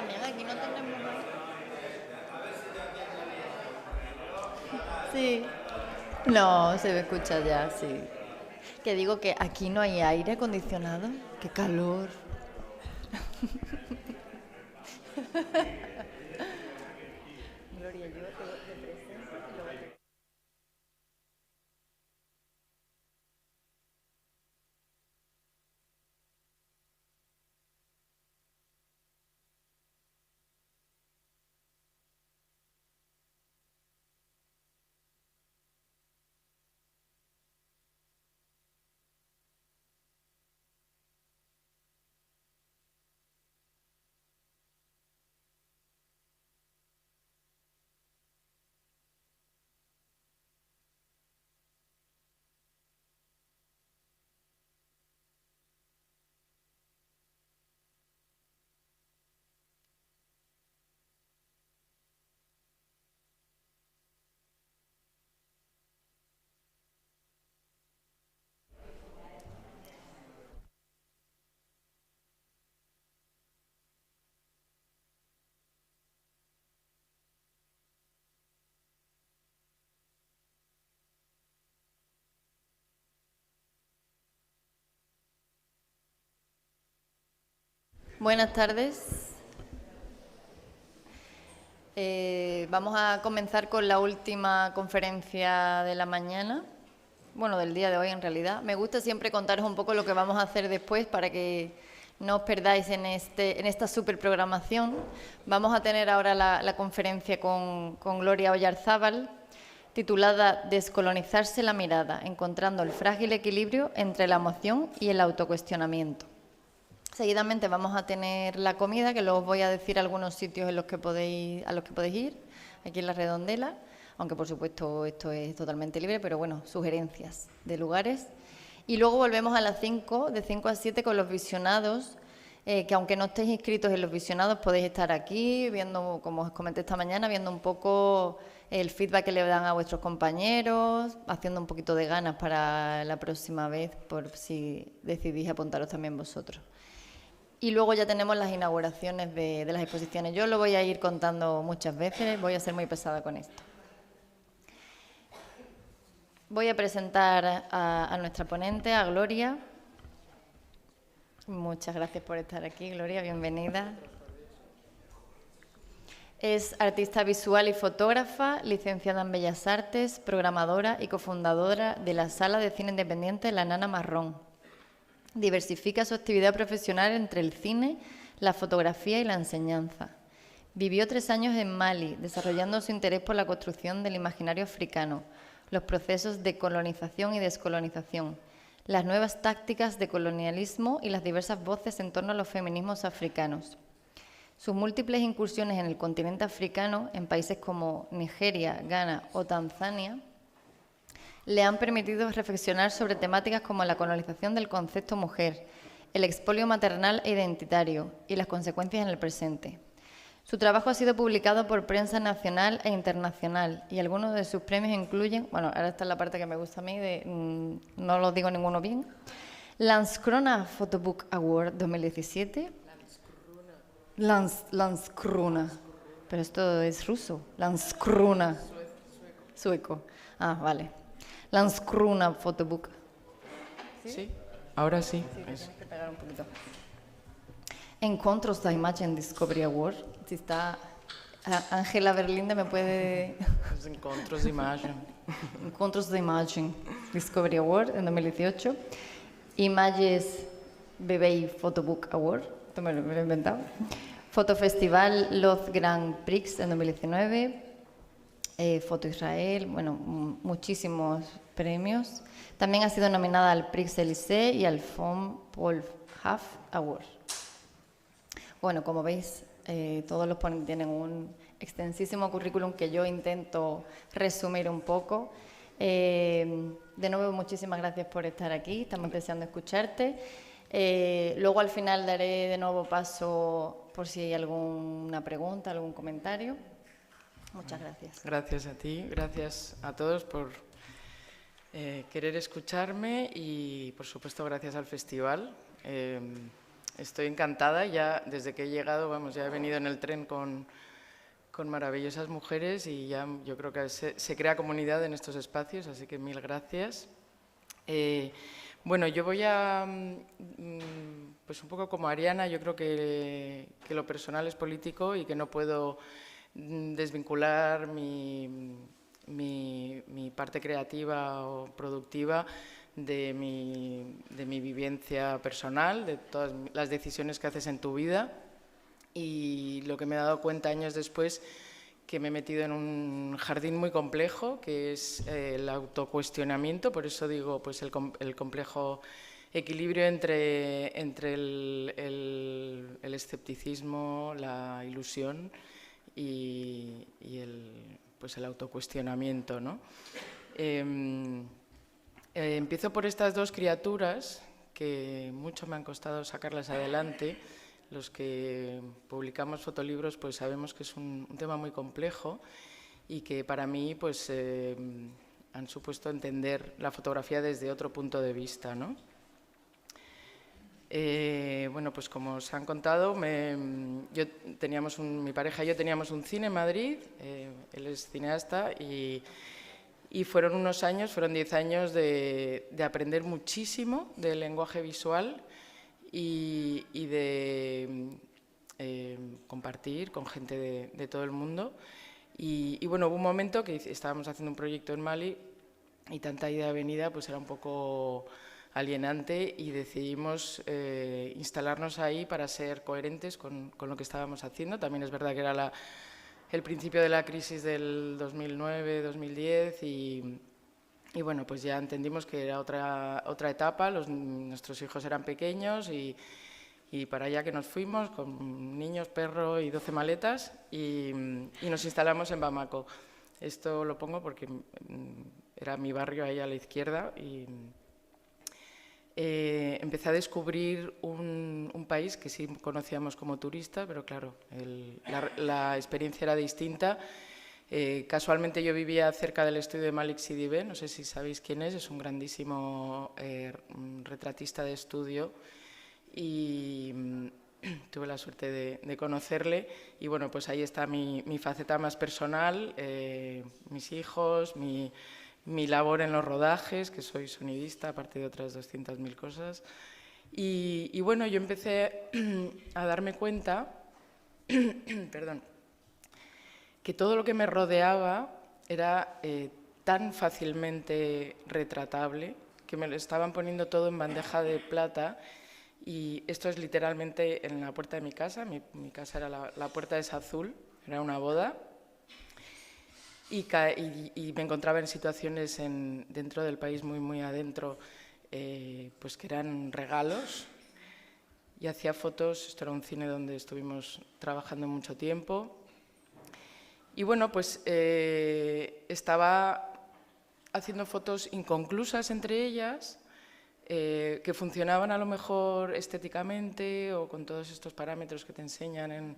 también aquí no tenemos... Sí. No, se me escucha ya, sí. Que digo que aquí no hay aire acondicionado. ¡Qué calor! Gloria, yo te presento y luego te... Buenas tardes. Vamos a comenzar con la última conferencia de la mañana, bueno, del día de hoy en realidad. Me gusta siempre contaros un poco lo que vamos a hacer después para que no os perdáis en esta super programación. Vamos a tener ahora la conferencia con Gloria Oyarzábal, titulada Descolonizarse la mirada, encontrando el frágil equilibrio entre la emoción y el autocuestionamiento. Seguidamente vamos a tener la comida, que luego os voy a decir algunos sitios a los que podéis ir, aquí en la Redondela, aunque por supuesto esto es totalmente libre, pero bueno, sugerencias de lugares. Y luego volvemos a las 5, de 5 a 7 con los visionados, que aunque no estéis inscritos en los visionados, podéis estar aquí viendo, como os comenté esta mañana, viendo un poco el feedback que le dan a vuestros compañeros, haciendo un poquito de ganas para la próxima vez, por si decidís apuntaros también vosotros. Y luego ya tenemos las inauguraciones de las exposiciones. Yo lo voy a ir contando muchas veces, voy a ser muy pesada con esto. Voy a presentar a nuestra ponente, a Gloria. Muchas gracias por estar aquí, Gloria, bienvenida. Es artista visual y fotógrafa, licenciada en Bellas Artes, programadora y cofundadora de la Sala de Cine Independiente La Nana Marrón. Diversifica su actividad profesional entre el cine, la fotografía y la enseñanza. Vivió 3 años en Mali, desarrollando su interés por la construcción del imaginario africano, los procesos de colonización y descolonización, las nuevas tácticas de colonialismo y las diversas voces en torno a los feminismos africanos. Sus múltiples incursiones en el continente africano, en países como Nigeria, Ghana o Tanzania, le han permitido reflexionar sobre temáticas como la colonización del concepto mujer, el expolio maternal e identitario y las consecuencias en el presente. Su trabajo ha sido publicado por prensa nacional e internacional y algunos de sus premios incluyen, bueno, ahora está la parte que me gusta a mí, no lo digo ninguno bien, Landskrona Photobook Award 2017. Landskrona. Pero esto es ruso. Landskrona. Sueco. Ah, vale. Landskrona Photobook. ¿Sí? Ahora sí. Sí, tienes que pegar un poquito. Encontros da Imagen Discovery Award. Si está Ángela Berlinde me puede... Los encontros de imagen. Encontros da Imagen Discovery Award en 2018. Images BBI Photobook Award. Esto me lo he inventado. Fotofestival Los Grand Prix en 2019. Foto Israel, bueno, muchísimos premios. También ha sido nominada al Prix Élysée y al Fond Paul Huff Award. Bueno, como veis, todos los ponentes tienen un extensísimo currículum que yo intento resumir un poco. De nuevo, muchísimas gracias por estar aquí, estamos deseando escucharte. Luego al final daré de nuevo paso por si hay alguna pregunta, algún comentario. Muchas gracias. Gracias a ti, gracias a todos por querer escucharme y, por supuesto, gracias al festival. Estoy encantada, ya desde que he llegado, vamos, ya he venido en el tren con maravillosas mujeres y ya yo creo que se crea comunidad en estos espacios, así que mil gracias. Bueno, yo voy a, pues un poco como Ariana, yo creo que lo personal es político y que no puedo desvincular mi parte creativa o productiva de mi vivencia personal, de todas las decisiones que haces en tu vida. Y lo que me he dado cuenta años después, que me he metido en un jardín muy complejo, que es el autocuestionamiento, por eso digo pues el complejo equilibrio entre el escepticismo, la ilusión y el autocuestionamiento, ¿no? Empiezo por estas dos criaturas que mucho me han costado sacarlas adelante. Los que publicamos fotolibros pues sabemos que es un tema muy complejo y que para mí pues han supuesto entender la fotografía desde otro punto de vista, ¿no? Bueno, pues como os han contado, mi pareja y yo teníamos un cine en Madrid, él es cineasta y fueron unos años, fueron 10 años de aprender muchísimo del lenguaje visual y de compartir con gente de todo el mundo. Y bueno, hubo un momento que estábamos haciendo un proyecto en Mali y tanta ida y venida pues era un poco alienante y decidimos instalarnos ahí para ser coherentes con lo que estábamos haciendo. También es verdad que era el principio de la crisis del 2009-2010 y bueno, pues ya entendimos que era otra etapa, nuestros hijos eran pequeños y para allá que nos fuimos con niños, perro y 12 maletas y nos instalamos en Bamako. Esto lo pongo porque era mi barrio ahí a la izquierda y empecé a descubrir un país que sí conocíamos como turista, pero claro, la experiencia era distinta. Casualmente yo vivía cerca del estudio de Malik Sidibé, no sé si sabéis quién es un grandísimo retratista de estudio y tuve la suerte de conocerle y bueno, pues ahí está mi faceta más personal, mis hijos, mi labor en los rodajes, que soy sonidista, aparte de otras 200.000 cosas. Y bueno, yo empecé a darme cuenta, perdón, que todo lo que me rodeaba era tan fácilmente retratable, que me lo estaban poniendo todo en bandeja de plata. Y esto es literalmente en la puerta de mi casa. Mi casa era la puerta es azul, era una boda. Y me encontraba en situaciones dentro del país, muy adentro, pues que eran regalos. Y hacía fotos, esto era un cine donde estuvimos trabajando mucho tiempo. Y bueno, pues estaba haciendo fotos inconclusas entre ellas, que funcionaban a lo mejor estéticamente o con todos estos parámetros que te enseñan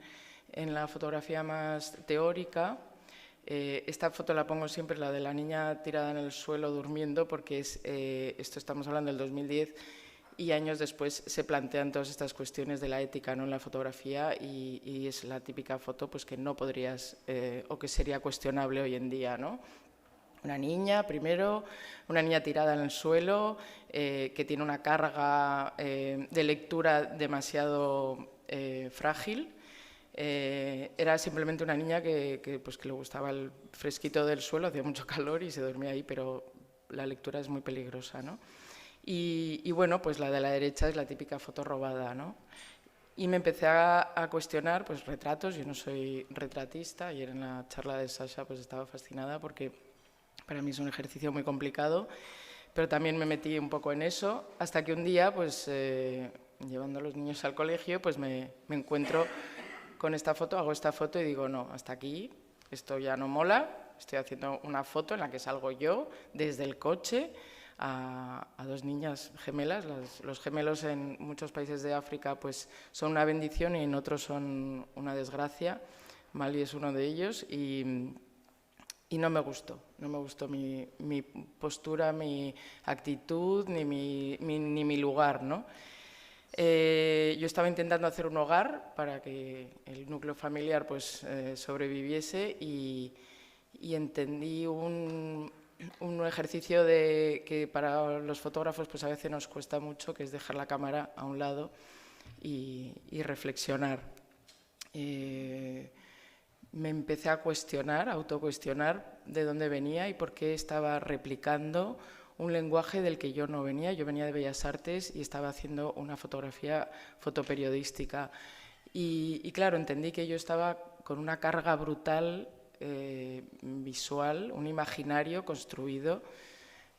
en la fotografía más teórica. Esta foto la pongo siempre, la de la niña tirada en el suelo durmiendo, porque esto estamos hablando del 2010 y años después se plantean todas estas cuestiones de la ética, ¿no?, en la fotografía y es la típica foto pues, que no podrías o que sería cuestionable hoy en día, ¿no? Una niña, primero, una niña tirada en el suelo, que tiene una carga de lectura demasiado frágil. Era simplemente una niña que le gustaba el fresquito del suelo, hacía mucho calor y se dormía ahí, pero la lectura es muy peligrosa, ¿no? Y bueno, pues la de la derecha es la típica foto robada, ¿no? Y me empecé a cuestionar pues, retratos. Yo no soy retratista. Ayer en la charla de Sasha pues, estaba fascinada porque para mí es un ejercicio muy complicado, pero también me metí un poco en eso, hasta que un día, pues, llevando a los niños al colegio, pues me encuentro con esta foto, hago esta foto y digo, no, hasta aquí, esto ya no mola, estoy haciendo una foto en la que salgo yo desde el coche a dos niñas gemelas. Los gemelos en muchos países de África pues, son una bendición y en otros son una desgracia. Mali es uno de ellos y no me gustó mi postura, mi actitud ni mi lugar, ¿no? Yo estaba intentando hacer un hogar para que el núcleo familiar pues, sobreviviese y entendí un ejercicio que para los fotógrafos pues, a veces nos cuesta mucho, que es dejar la cámara a un lado y reflexionar. Me empecé a cuestionar, a autocuestionar de dónde venía y por qué estaba replicando un lenguaje del que yo no venía. Yo venía de Bellas Artes y estaba haciendo una fotografía fotoperiodística. Y claro, entendí que yo estaba con una carga brutal visual, un imaginario construido,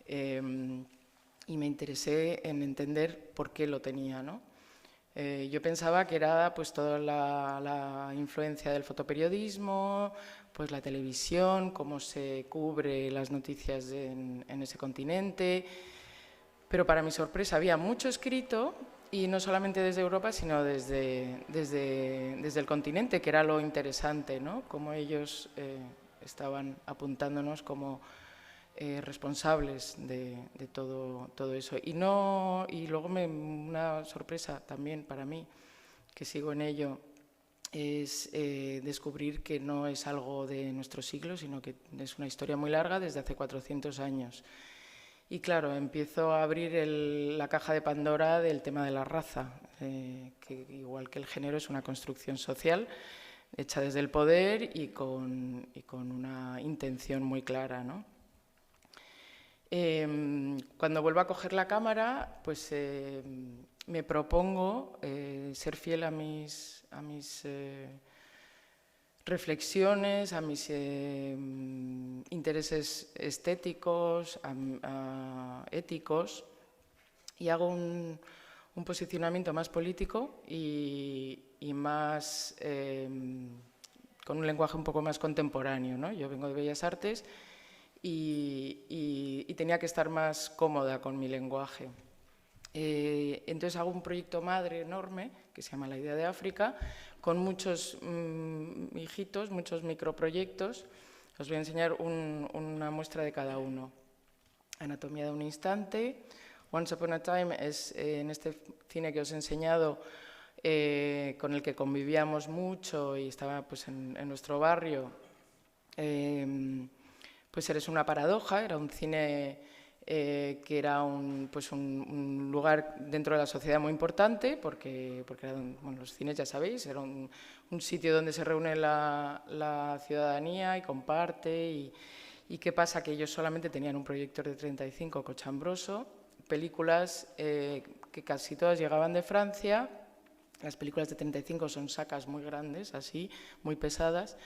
y me interesé en entender por qué lo tenía, ¿no? Yo pensaba que era pues, toda la influencia del fotoperiodismo, pues, la televisión, cómo se cubre las noticias en ese continente, pero para mi sorpresa había mucho escrito, y no solamente desde Europa, sino desde el continente, que era lo interesante, ¿no? Cómo ellos estaban apuntándonos como responsables de todo eso. Y luego una sorpresa también para mí, que sigo en ello, es descubrir que no es algo de nuestro siglo, sino que es una historia muy larga, desde hace 400 años. Y claro, empiezo a abrir la caja de Pandora del tema de la raza, que igual que el género es una construcción social hecha desde el poder y con una intención muy clara, ¿no? Cuando vuelvo a coger la cámara, pues me propongo ser fiel a mis reflexiones, a mis intereses estéticos, éticos, y hago un posicionamiento más político y más con un lenguaje un poco más contemporáneo, ¿no? Yo vengo de Bellas Artes y tenía que estar más cómoda con mi lenguaje. Entonces hago un proyecto madre enorme que se llama La Idea de África, con muchos hijitos, muchos microproyectos. Os voy a enseñar una muestra de cada uno. Anatomía de un instante. Once Upon a Time es en este cine que os he enseñado, con el que convivíamos mucho y estaba pues, en nuestro barrio. Pues Eres una paradoja, era un cine que era un lugar dentro de la sociedad muy importante, porque bueno, los cines, ya sabéis, era un sitio donde se reúne la ciudadanía y comparte. ¿Y qué pasa? Que ellos solamente tenían un proyector de 35 cochambroso, películas que casi todas llegaban de Francia. Las películas de 35 son sacas muy grandes, así, muy pesadas,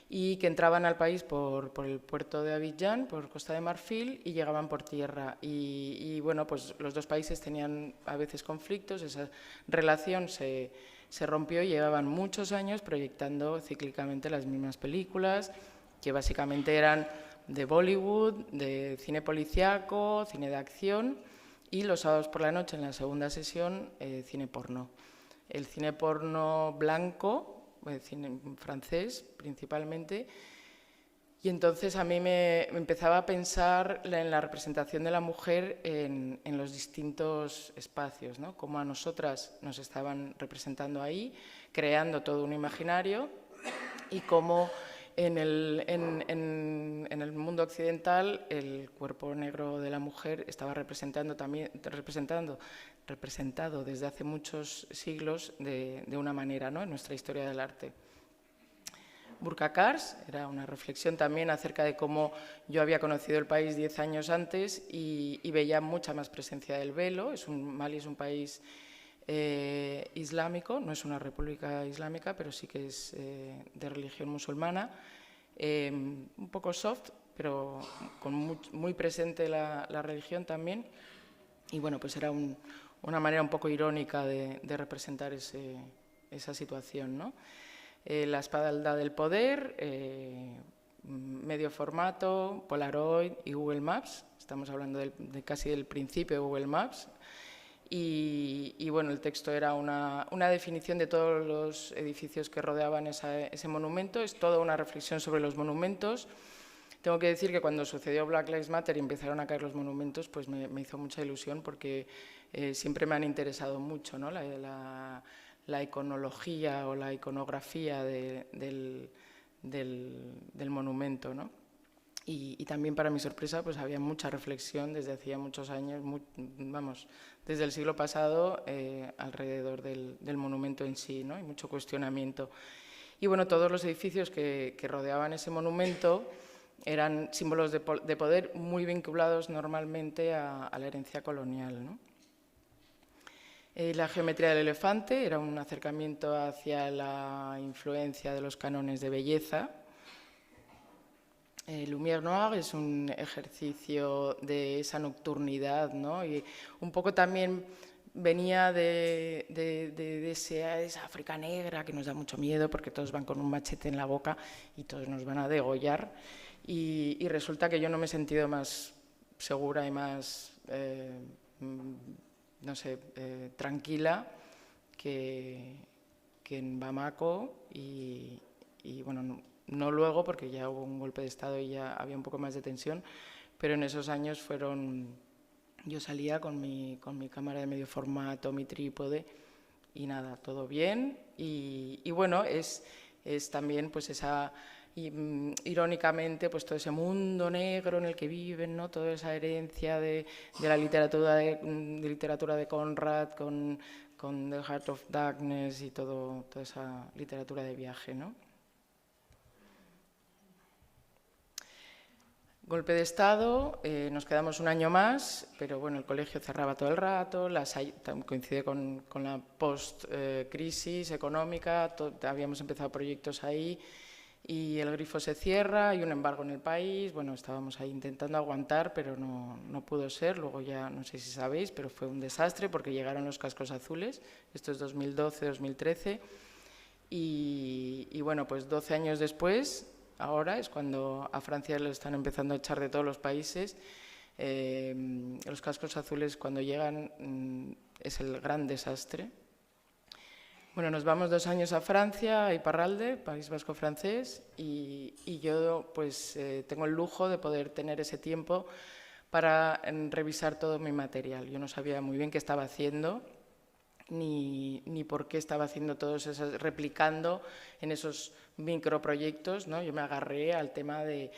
y que entraban al país por el puerto de Abidjan, por Costa de Marfil, y llegaban por tierra. Y bueno, pues los dos países tenían a veces conflictos, esa relación se rompió y llevaban muchos años proyectando cíclicamente las mismas películas, que básicamente eran de Bollywood, de cine policíaco, cine de acción, y los sábados por la noche, en la segunda sesión, cine porno. El cine porno blanco, cine francés principalmente, y entonces a mí me empezaba a pensar en la representación de la mujer en los distintos espacios, ¿no? Cómo a nosotras nos estaban representando ahí, creando todo un imaginario, y cómo en el mundo occidental el cuerpo negro de la mujer estaba representado desde hace muchos siglos de una manera, ¿no? En nuestra historia del arte. Burqa Kars era una reflexión también acerca de cómo yo había conocido el país 10 años antes y veía mucha más presencia del velo. Mali es un país islámico, no es una república islámica, pero sí que es de religión musulmana, un poco soft, pero con muy presente la religión también. Y bueno, pues era una manera un poco irónica de representar esa situación, ¿no? La espalda del poder, medio formato, Polaroid y Google Maps. Estamos hablando casi del principio de Google Maps. Y bueno, el texto era una definición de todos los edificios que rodeaban ese monumento. Es toda una reflexión sobre los monumentos. Tengo que decir que cuando sucedió Black Lives Matter y empezaron a caer los monumentos, pues me hizo mucha ilusión, porque siempre me han interesado mucho, ¿no? La iconología o la iconografía del monumento, ¿no? Y también, para mi sorpresa, pues había mucha reflexión desde hacía muchos años, vamos, desde el siglo pasado, alrededor del monumento en sí, ¿no? Y mucho cuestionamiento. Y bueno, todos los edificios que rodeaban ese monumento eran símbolos de poder muy vinculados normalmente a la herencia colonial, ¿no? La geometría del elefante era un acercamiento hacia la influencia de los cánones de belleza. Lumière Noir es un ejercicio de esa nocturnidad, ¿no? Y un poco también venía de esa África negra que nos da mucho miedo porque todos van con un machete en la boca y todos nos van a degollar. Y resulta que yo no me he sentido más segura y más, no sé, tranquila que en Bamako y bueno, no luego, porque ya hubo un golpe de Estado y ya había un poco más de tensión, pero en esos años yo salía con mi cámara de medio formato, mi trípode, y nada, todo bien. Y bueno, es también pues irónicamente, pues todo ese mundo negro en el que viven, ¿no? Toda esa herencia de la literatura de Conrad con The Heart of Darkness y toda esa literatura de viaje, ¿no? Golpe de Estado, nos quedamos un año más, pero bueno, el colegio cerraba todo el rato, coincide con la post-crisis económica, habíamos empezado proyectos ahí y el grifo se cierra, hay un embargo en el país, bueno, estábamos ahí intentando aguantar, pero no pudo ser, luego ya no sé si sabéis, pero fue un desastre porque llegaron los cascos azules, esto es 2012, 2013, y bueno, pues 12 años después. Ahora es cuando a Francia le están empezando a echar de todos los países. Los cascos azules, cuando llegan, es el gran desastre. Bueno, nos vamos 2 años a Francia, a Iparralde, País Vasco francés, y yo pues tengo el lujo de poder tener ese tiempo para revisar todo mi material. Yo no sabía muy bien qué estaba haciendo, ni por qué estaba haciendo todos esos, replicando en esos microproyectos, ¿no? Yo me agarré al tema de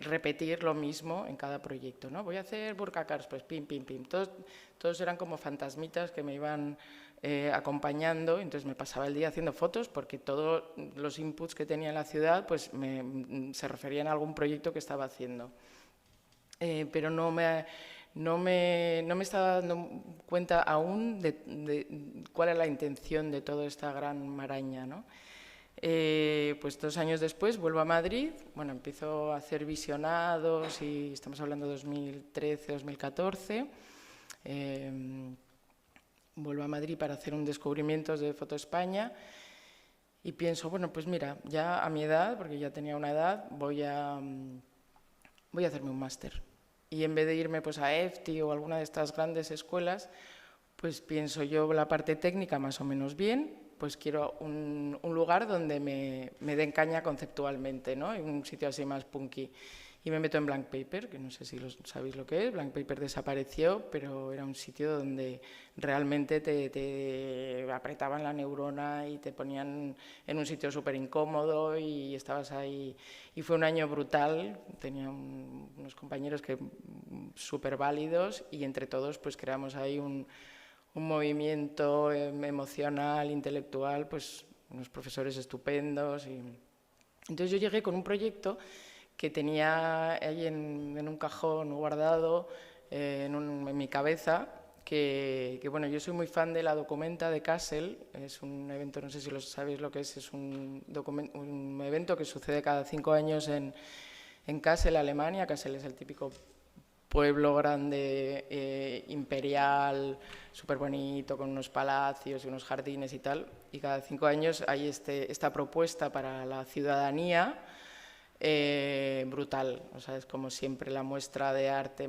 repetir lo mismo en cada proyecto, ¿no? Voy a hacer burkakars, pues pim, pim, pim. Todos eran como fantasmitas que me iban acompañando, entonces me pasaba el día haciendo fotos porque todos los inputs que tenía en la ciudad pues se referían a algún proyecto que estaba haciendo. Pero no me estaba dando cuenta aún de cuál era la intención de toda esta gran maraña, ¿no? Pues 2 años después vuelvo a Madrid, bueno, empiezo a hacer visionados y estamos hablando de 2013, 2014. Vuelvo a Madrid para hacer un descubrimiento de Foto España y pienso, bueno, pues mira, ya a mi edad, porque ya tenía una edad, voy a hacerme un máster. Y en vez de irme pues a EFTI o alguna de estas grandes escuelas, pues pienso yo la parte técnica más o menos bien, pues quiero un lugar donde me den caña conceptualmente, ¿no? Un sitio así más punky. Y me meto en Blank Paper, que no sé si sabéis lo que es. Blank Paper desapareció, pero era un sitio donde realmente te apretaban la neurona y te ponían en un sitio súper incómodo y estabas ahí. Y fue un año brutal, tenía unos compañeros súper válidos y entre todos pues creamos ahí un movimiento emocional, intelectual, pues unos profesores estupendos. Entonces yo llegué con un proyecto que tenía ahí en un cajón guardado en mi cabeza, que bueno, yo soy muy fan de la Documenta de Kassel, es un evento, no sé si sabéis lo que es un evento que sucede cada 5 años en Kassel, Alemania. Kassel es el típico pueblo grande, imperial, súper bonito, con unos palacios y unos jardines y tal, y cada 5 años hay esta propuesta para la ciudadanía, brutal, o sea, es como siempre la muestra de arte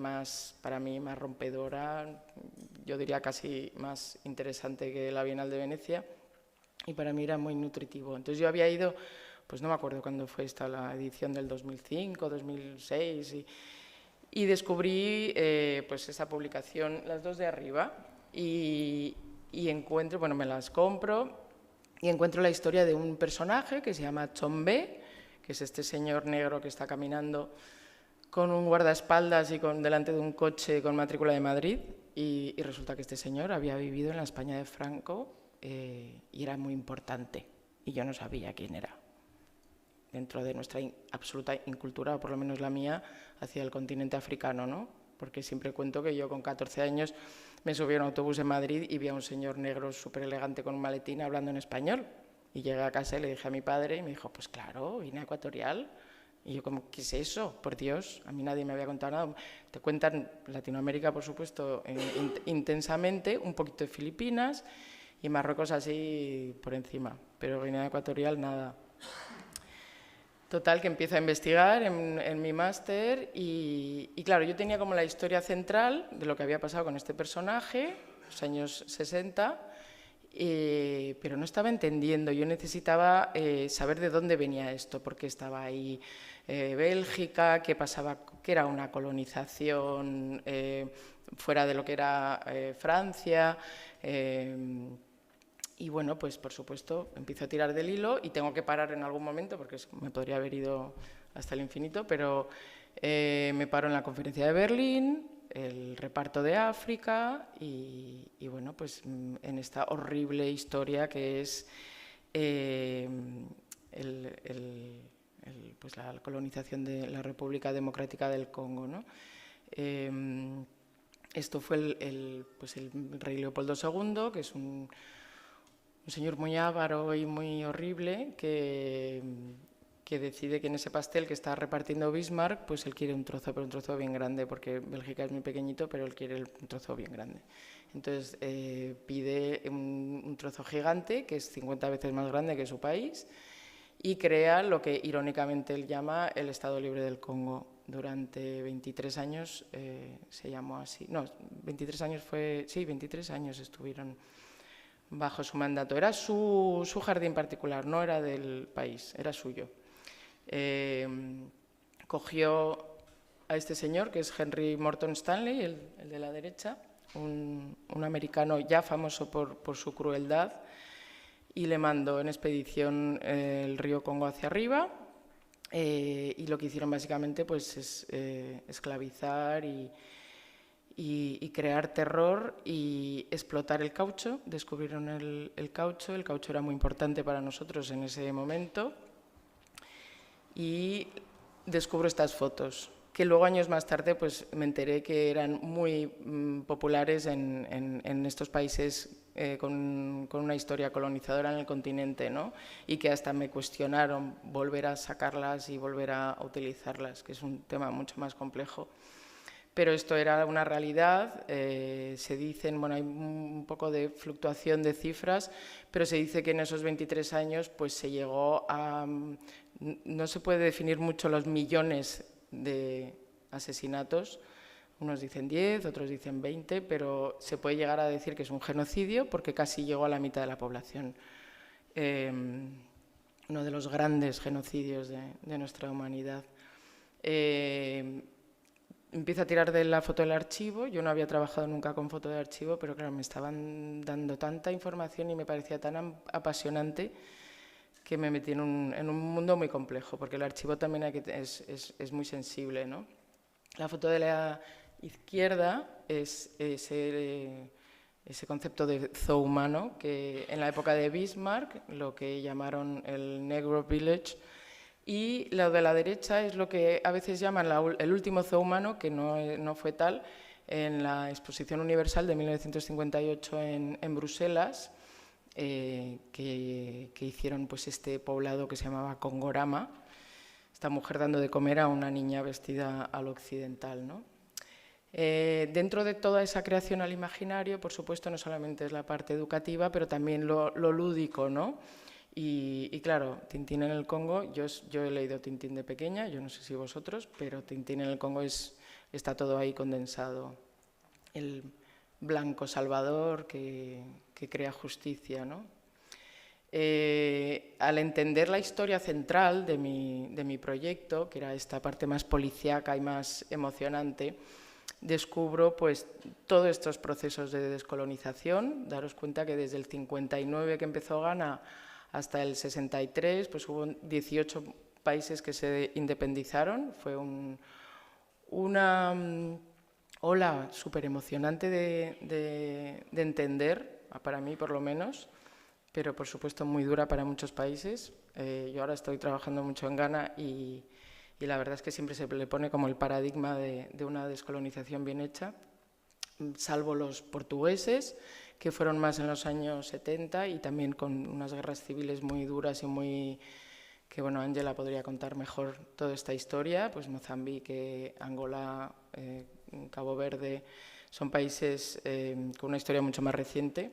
para mí, más rompedora, yo diría casi más interesante que la Bienal de Venecia, y para mí era muy nutritivo. Entonces yo había ido, pues no me acuerdo cuándo fue esta, la edición del 2005, 2006, Y descubrí pues esa publicación, las dos de arriba, y encuentro, bueno, me las compro y encuentro la historia de un personaje que se llama Chombe, que es este señor negro que está caminando con un guardaespaldas y delante de un coche con matrícula de Madrid, y resulta que este señor había vivido en la España de Franco y era muy importante, y yo no sabía quién era, dentro de nuestra absoluta incultura, o por lo menos la mía, hacia el continente africano, ¿no? Porque siempre cuento que yo con 14 años me subí a un autobús en Madrid y vi a un señor negro súper elegante con un maletín hablando en español. Y llegué a casa y le dije a mi padre y me dijo, pues claro, Guinea Ecuatorial. Y yo como, ¿qué es eso? Por Dios, a mí nadie me había contado nada. Te cuentan Latinoamérica, por supuesto, intensamente, un poquito de Filipinas y Marruecos así por encima, pero Guinea Ecuatorial nada. Total, que empiezo a investigar en mi máster y claro, yo tenía como la historia central de lo que había pasado con este personaje, los años 60, pero no estaba entendiendo. Yo necesitaba saber de dónde venía esto, por qué estaba ahí Bélgica, qué pasaba, qué era una colonización fuera de lo que era Francia. Y bueno, pues por supuesto empiezo a tirar del hilo y tengo que parar en algún momento porque me podría haber ido hasta el infinito, pero me paro en la conferencia de Berlín, el reparto de África y bueno, pues en esta horrible historia que es pues la colonización de la República Democrática del Congo, ¿no? Esto fue pues el rey Leopoldo II, que es un señor muy avaro y muy horrible que decide que en ese pastel que está repartiendo Bismarck, pues él quiere un trozo, pero un trozo bien grande, porque Bélgica es muy pequeñito, pero él quiere un trozo bien grande. Entonces pide un trozo gigante, que es 50 veces más grande que su país, y crea lo que irónicamente él llama el Estado Libre del Congo. Durante 23 años se llamó así. No, 23 años fue... Sí, 23 años estuvieron bajo su mandato. Era su jardín particular, no era del país, era suyo. Cogió a este señor, que es Henry Morton Stanley, el de la derecha, un americano ya famoso por su crueldad, y le mandó en expedición el río Congo hacia arriba, y lo que hicieron básicamente pues, es esclavizar y crear terror y explotar el caucho. Descubrieron el caucho era muy importante para nosotros en ese momento, y descubro estas fotos, que luego años más tarde pues, me enteré que eran muy populares en estos países con una historia colonizadora en el continente, ¿no? Y que hasta me cuestionaron volver a sacarlas y volver a utilizarlas, que es un tema mucho más complejo. Pero esto era una realidad, se dicen, bueno, hay un poco de fluctuación de cifras, pero se dice que en esos 23 años pues se llegó a... No se puede definir mucho los millones de asesinatos, unos dicen 10, otros dicen 20, pero se puede llegar a decir que es un genocidio porque casi llegó a la mitad de la población. Uno de los grandes genocidios de nuestra humanidad. Empiezo a tirar de la foto del archivo. Yo no había trabajado nunca con foto de archivo, pero claro, me estaban dando tanta información y me parecía tan apasionante que me metí en un mundo muy complejo, porque el archivo también es muy sensible, ¿no? La foto de la izquierda es ese concepto de zoo humano, que en la época de Bismarck, lo que llamaron el Negro Village, y lo de la derecha es lo que a veces llaman el último zoo humano, que no fue tal, en la Exposición Universal de 1958 en Bruselas, que hicieron pues, este poblado que se llamaba Congorama, esta mujer dando de comer a una niña vestida al occidental, ¿no? Dentro de toda esa creación al imaginario, por supuesto, no solamente es la parte educativa, pero también lo lúdico, ¿no? Y claro, Tintín en el Congo, yo he leído Tintín de pequeña, yo no sé si vosotros, pero Tintín en el Congo está todo ahí condensado. El blanco salvador que crea justicia, ¿no? Al entender la historia central de mi proyecto, que era esta parte más policíaca y más emocionante, descubro pues todos estos procesos de descolonización. Daros cuenta que desde el 59 que empezó Ghana hasta el 63 pues hubo 18 países que se independizaron. Fue una ola súper emocionante de entender, para mí por lo menos, pero por supuesto muy dura para muchos países. Yo ahora estoy trabajando mucho en Ghana y la verdad es que siempre se le pone como el paradigma de una descolonización bien hecha, salvo los portugueses, que fueron más en los años 70 y también con unas guerras civiles muy duras y muy... que bueno, Ángela podría contar mejor toda esta historia, pues Mozambique, Angola, Cabo Verde, son países con una historia mucho más reciente.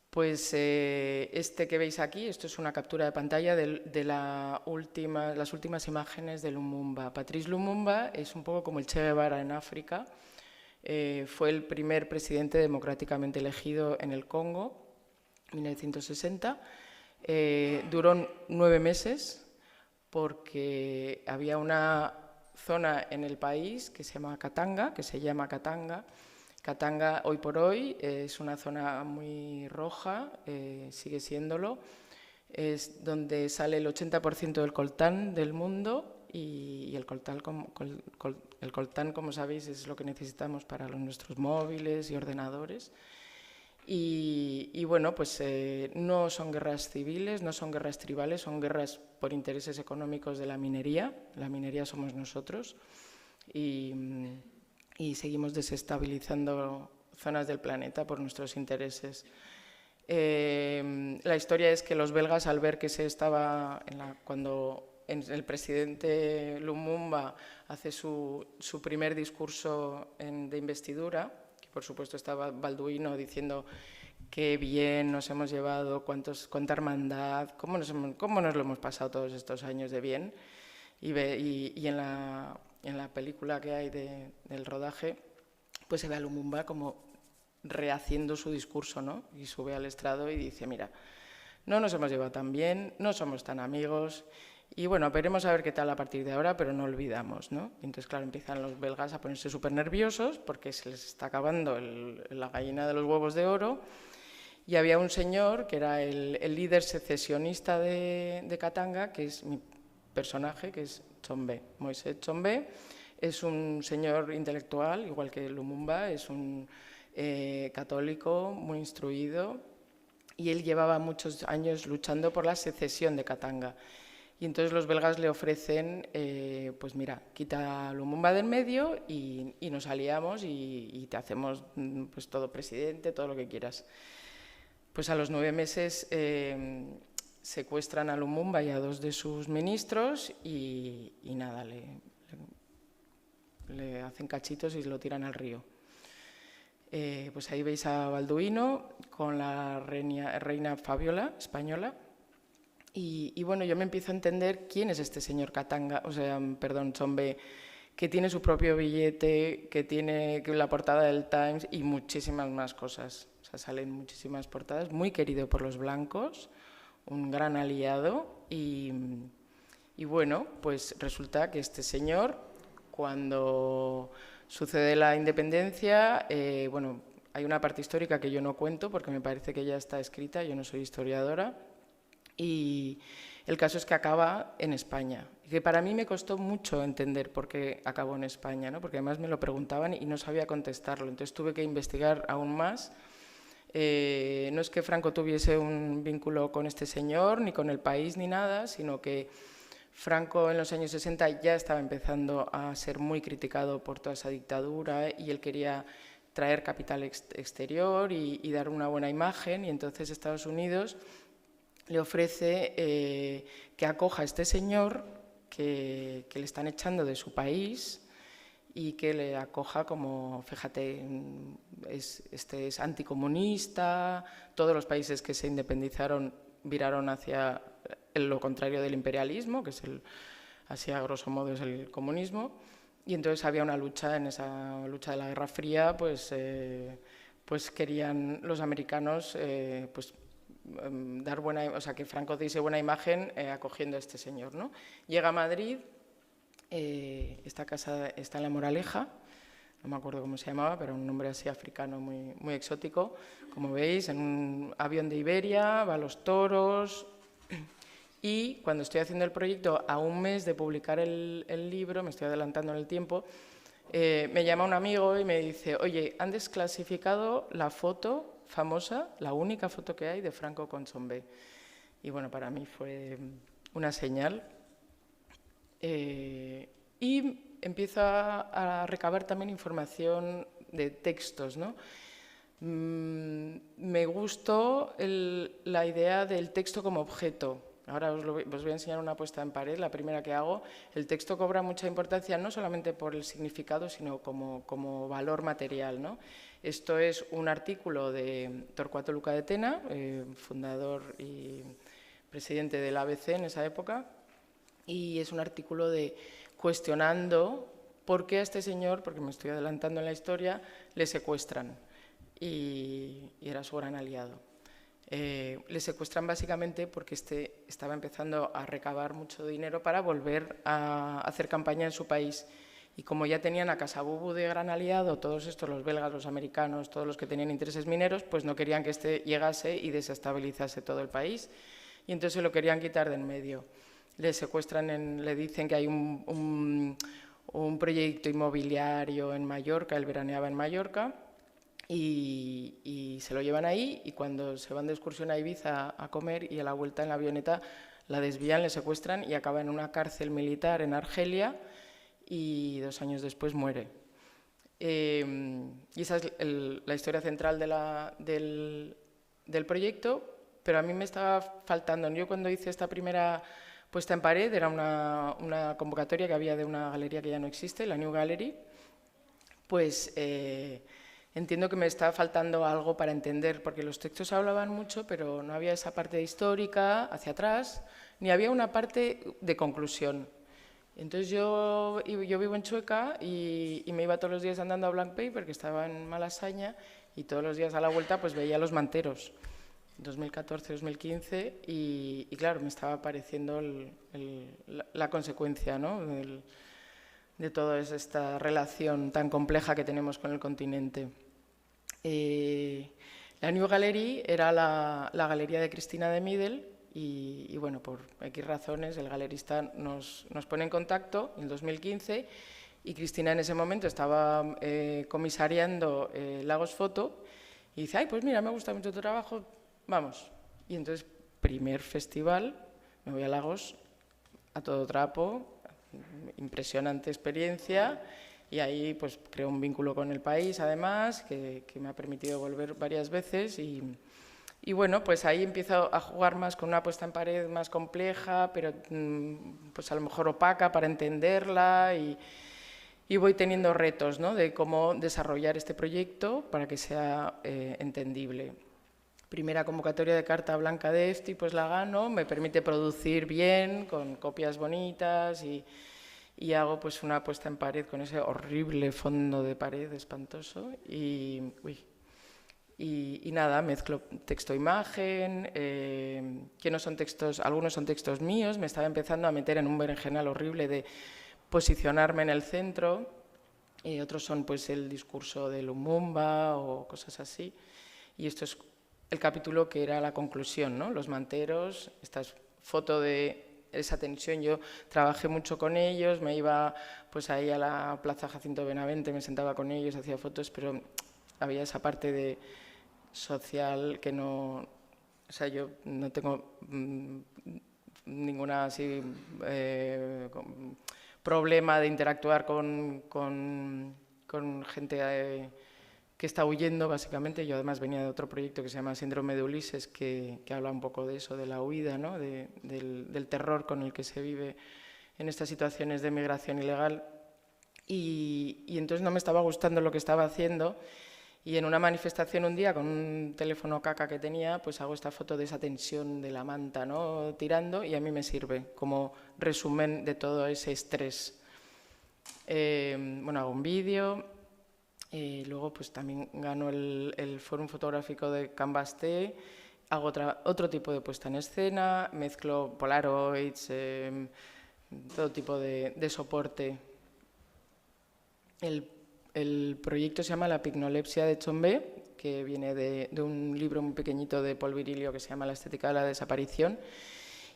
Pues este que veis aquí, esto es una captura de pantalla de las últimas imágenes de Lumumba. Patrice Lumumba es un poco como el Che Guevara en África. Fue el primer presidente democráticamente elegido en el Congo, en 1960. Duró 9 meses porque había una zona en el país que se llama Katanga, Katanga hoy por hoy es una zona muy roja, sigue siéndolo, es donde sale el 80% del coltán del mundo y el coltán, como sabéis, es lo que necesitamos para nuestros móviles y ordenadores. Y bueno, pues no son guerras civiles, no son guerras tribales, son guerras por intereses económicos de la minería somos nosotros y seguimos desestabilizando zonas del planeta por nuestros intereses. La historia es que los belgas, al ver que cuando el presidente Lumumba hace su primer discurso de investidura, que por supuesto estaba Balduino diciendo qué bien nos hemos llevado, cuánta hermandad, cómo nos lo hemos pasado todos estos años de bien, y en la película que hay del rodaje, pues se ve a Lumumba como rehaciendo su discurso, ¿no? Y sube al estrado y dice, mira, no nos hemos llevado tan bien, no somos tan amigos, y bueno, veremos a ver qué tal a partir de ahora, pero no olvidamos, ¿no? Y entonces, claro, empiezan los belgas a ponerse súper nerviosos porque se les está acabando la gallina de los huevos de oro. Y había un señor que era el líder secesionista de Katanga, que es mi personaje, que es Tshombe. Moïse Tshombe es un señor intelectual, igual que Lumumba, es un católico muy instruido, y él llevaba muchos años luchando por la secesión de Katanga. Y entonces los belgas le ofrecen, pues mira, quita a Lumumba del medio y nos aliamos y te hacemos pues todo presidente, todo lo que quieras. Pues a los 9 meses secuestran a Lumumba y a 2 de sus ministros y nada, le hacen cachitos y lo tiran al río. Pues ahí veis a Balduino con la reina Fabiola, española. Y bueno, yo me empiezo a entender quién es este señor Tshombe, que tiene su propio billete, que tiene la portada del Times y muchísimas más cosas. O sea, salen muchísimas portadas, muy querido por los blancos, un gran aliado. Y bueno, pues resulta que este señor, cuando sucede la independencia, bueno, hay una parte histórica que yo no cuento porque me parece que ya está escrita, yo no soy historiadora. Y el caso es que acaba en España, y que para mí me costó mucho entender por qué acabó en España, ¿no? Porque además me lo preguntaban y no sabía contestarlo, entonces tuve que investigar aún más. No es que Franco tuviese un vínculo con este señor, ni con el país, ni nada, sino que Franco en los años 60 ya estaba empezando a ser muy criticado por toda esa dictadura y él quería traer capital exterior y dar una buena imagen, y entonces Estados Unidos le ofrece que acoja a este señor que le están echando de su país y que le acoja como, fíjate, este es anticomunista, todos los países que se independizaron viraron hacia lo contrario del imperialismo, que es así a grosso modo es el comunismo, y entonces había una lucha, en esa lucha de la Guerra Fría, pues querían los americanos pues que Franco diese buena imagen acogiendo a este señor, ¿no? Llega a Madrid, esta casa está en La Moraleja, no me acuerdo cómo se llamaba, pero un nombre así africano muy, muy exótico, como veis, en un avión de Iberia, va a los toros. Y cuando estoy haciendo el proyecto, a un mes de publicar el libro, me estoy adelantando en el tiempo, me llama un amigo y me dice: oye, han desclasificado la foto famosa, la única foto que hay de Franco con Tshombe. Y bueno, para mí fue una señal. Y empiezo a recabar también información de textos, ¿no? Me gustó la idea del texto como objeto. Ahora os voy a enseñar una puesta en pared, la primera que hago. El texto cobra mucha importancia no solamente por el significado, sino como valor material, ¿no? Esto es un artículo de Torcuato Luca de Tena, fundador y presidente del ABC en esa época, y es un artículo cuestionando por qué a este señor, porque me estoy adelantando en la historia, le secuestran, y era su gran aliado. Le secuestran básicamente porque estaba empezando a recabar mucho dinero para volver a hacer campaña en su país. Y como ya tenían a Casabubu de gran aliado, todos estos, los belgas, los americanos, todos los que tenían intereses mineros, pues no querían que llegase y desestabilizase todo el país. Y entonces se lo querían quitar de en medio. Le secuestran, le dicen que hay un proyecto inmobiliario en Mallorca, él veraneaba en Mallorca, y se lo llevan ahí, y cuando se van de excursión a Ibiza a comer y a la vuelta en la avioneta la desvían, le secuestran y acaba en una cárcel militar en Argelia, y 2 años después muere. Y esa es la historia central del proyecto, pero a mí me estaba faltando. Yo cuando hice esta primera puesta en pared era una convocatoria que había de una galería que ya no existe, la New Gallery, pues entiendo que me estaba faltando algo para entender, porque los textos hablaban mucho, pero no había esa parte histórica hacia atrás, ni había una parte de conclusión. Entonces yo vivo en Chueca y me iba todos los días andando a Blanc Paper, que estaba en Malasaña, y todos los días a la vuelta pues veía los manteros, 2014, 2015, y claro, me estaba pareciendo la consecuencia, ¿no?, de toda esta relación tan compleja que tenemos con el continente. La New Gallery era la galería de Cristina de Midel, y bueno, por X razones el galerista nos pone en contacto en 2015, y Cristina en ese momento estaba comisariando Lagos Foto, y dice: ay, pues mira, me gusta mucho tu trabajo, vamos. Y entonces, primer festival, me voy a Lagos a todo trapo, impresionante experiencia, y ahí pues creo un vínculo con el país, además, que me ha permitido volver varias veces, y bueno, pues ahí empiezo a jugar más con una puesta en pared más compleja, pero pues a lo mejor opaca para entenderla, y voy teniendo retos, ¿no?, de cómo desarrollar este proyecto para que sea entendible. Primera convocatoria de carta blanca de EFTI, pues la gano, me permite producir bien, con copias bonitas, y hago pues una puesta en pared con ese horrible fondo de pared espantoso, y nada, mezclo texto-imagen, que no son textos, algunos son textos míos, me estaba empezando a meter en un berenjenal horrible de posicionarme en el centro, otros son pues el discurso de Lumumba o cosas así, y esto es el capítulo que era la conclusión, ¿no?, los manteros. Esta es foto de esa tensión. Yo trabajé mucho con ellos, me iba pues ahí a la Plaza Jacinto Benavente, me sentaba con ellos, hacía fotos, pero había esa parte social que no... O sea, yo no tengo ninguna así problema de interactuar con gente que está huyendo, básicamente. Yo además venía de otro proyecto que se llama Síndrome de Ulises, que habla un poco de eso, de la huida, ¿no?, del terror con el que se vive en estas situaciones de migración ilegal. Y entonces no me estaba gustando lo que estaba haciendo, y en una manifestación un día, con un teléfono caca que tenía, pues hago esta foto de esa tensión de la manta, ¿no?, tirando, y a mí me sirve como resumen de todo ese estrés. Bueno, hago un vídeo. Luego pues también ganó el Fórum Fotográfico de Canvas T, hago otro tipo de puesta en escena, mezclo Polaroids, todo tipo de soporte. El proyecto se llama La pignolepsia de Chombe, que viene de un libro muy pequeñito de Paul Virilio que se llama La estética de la desaparición,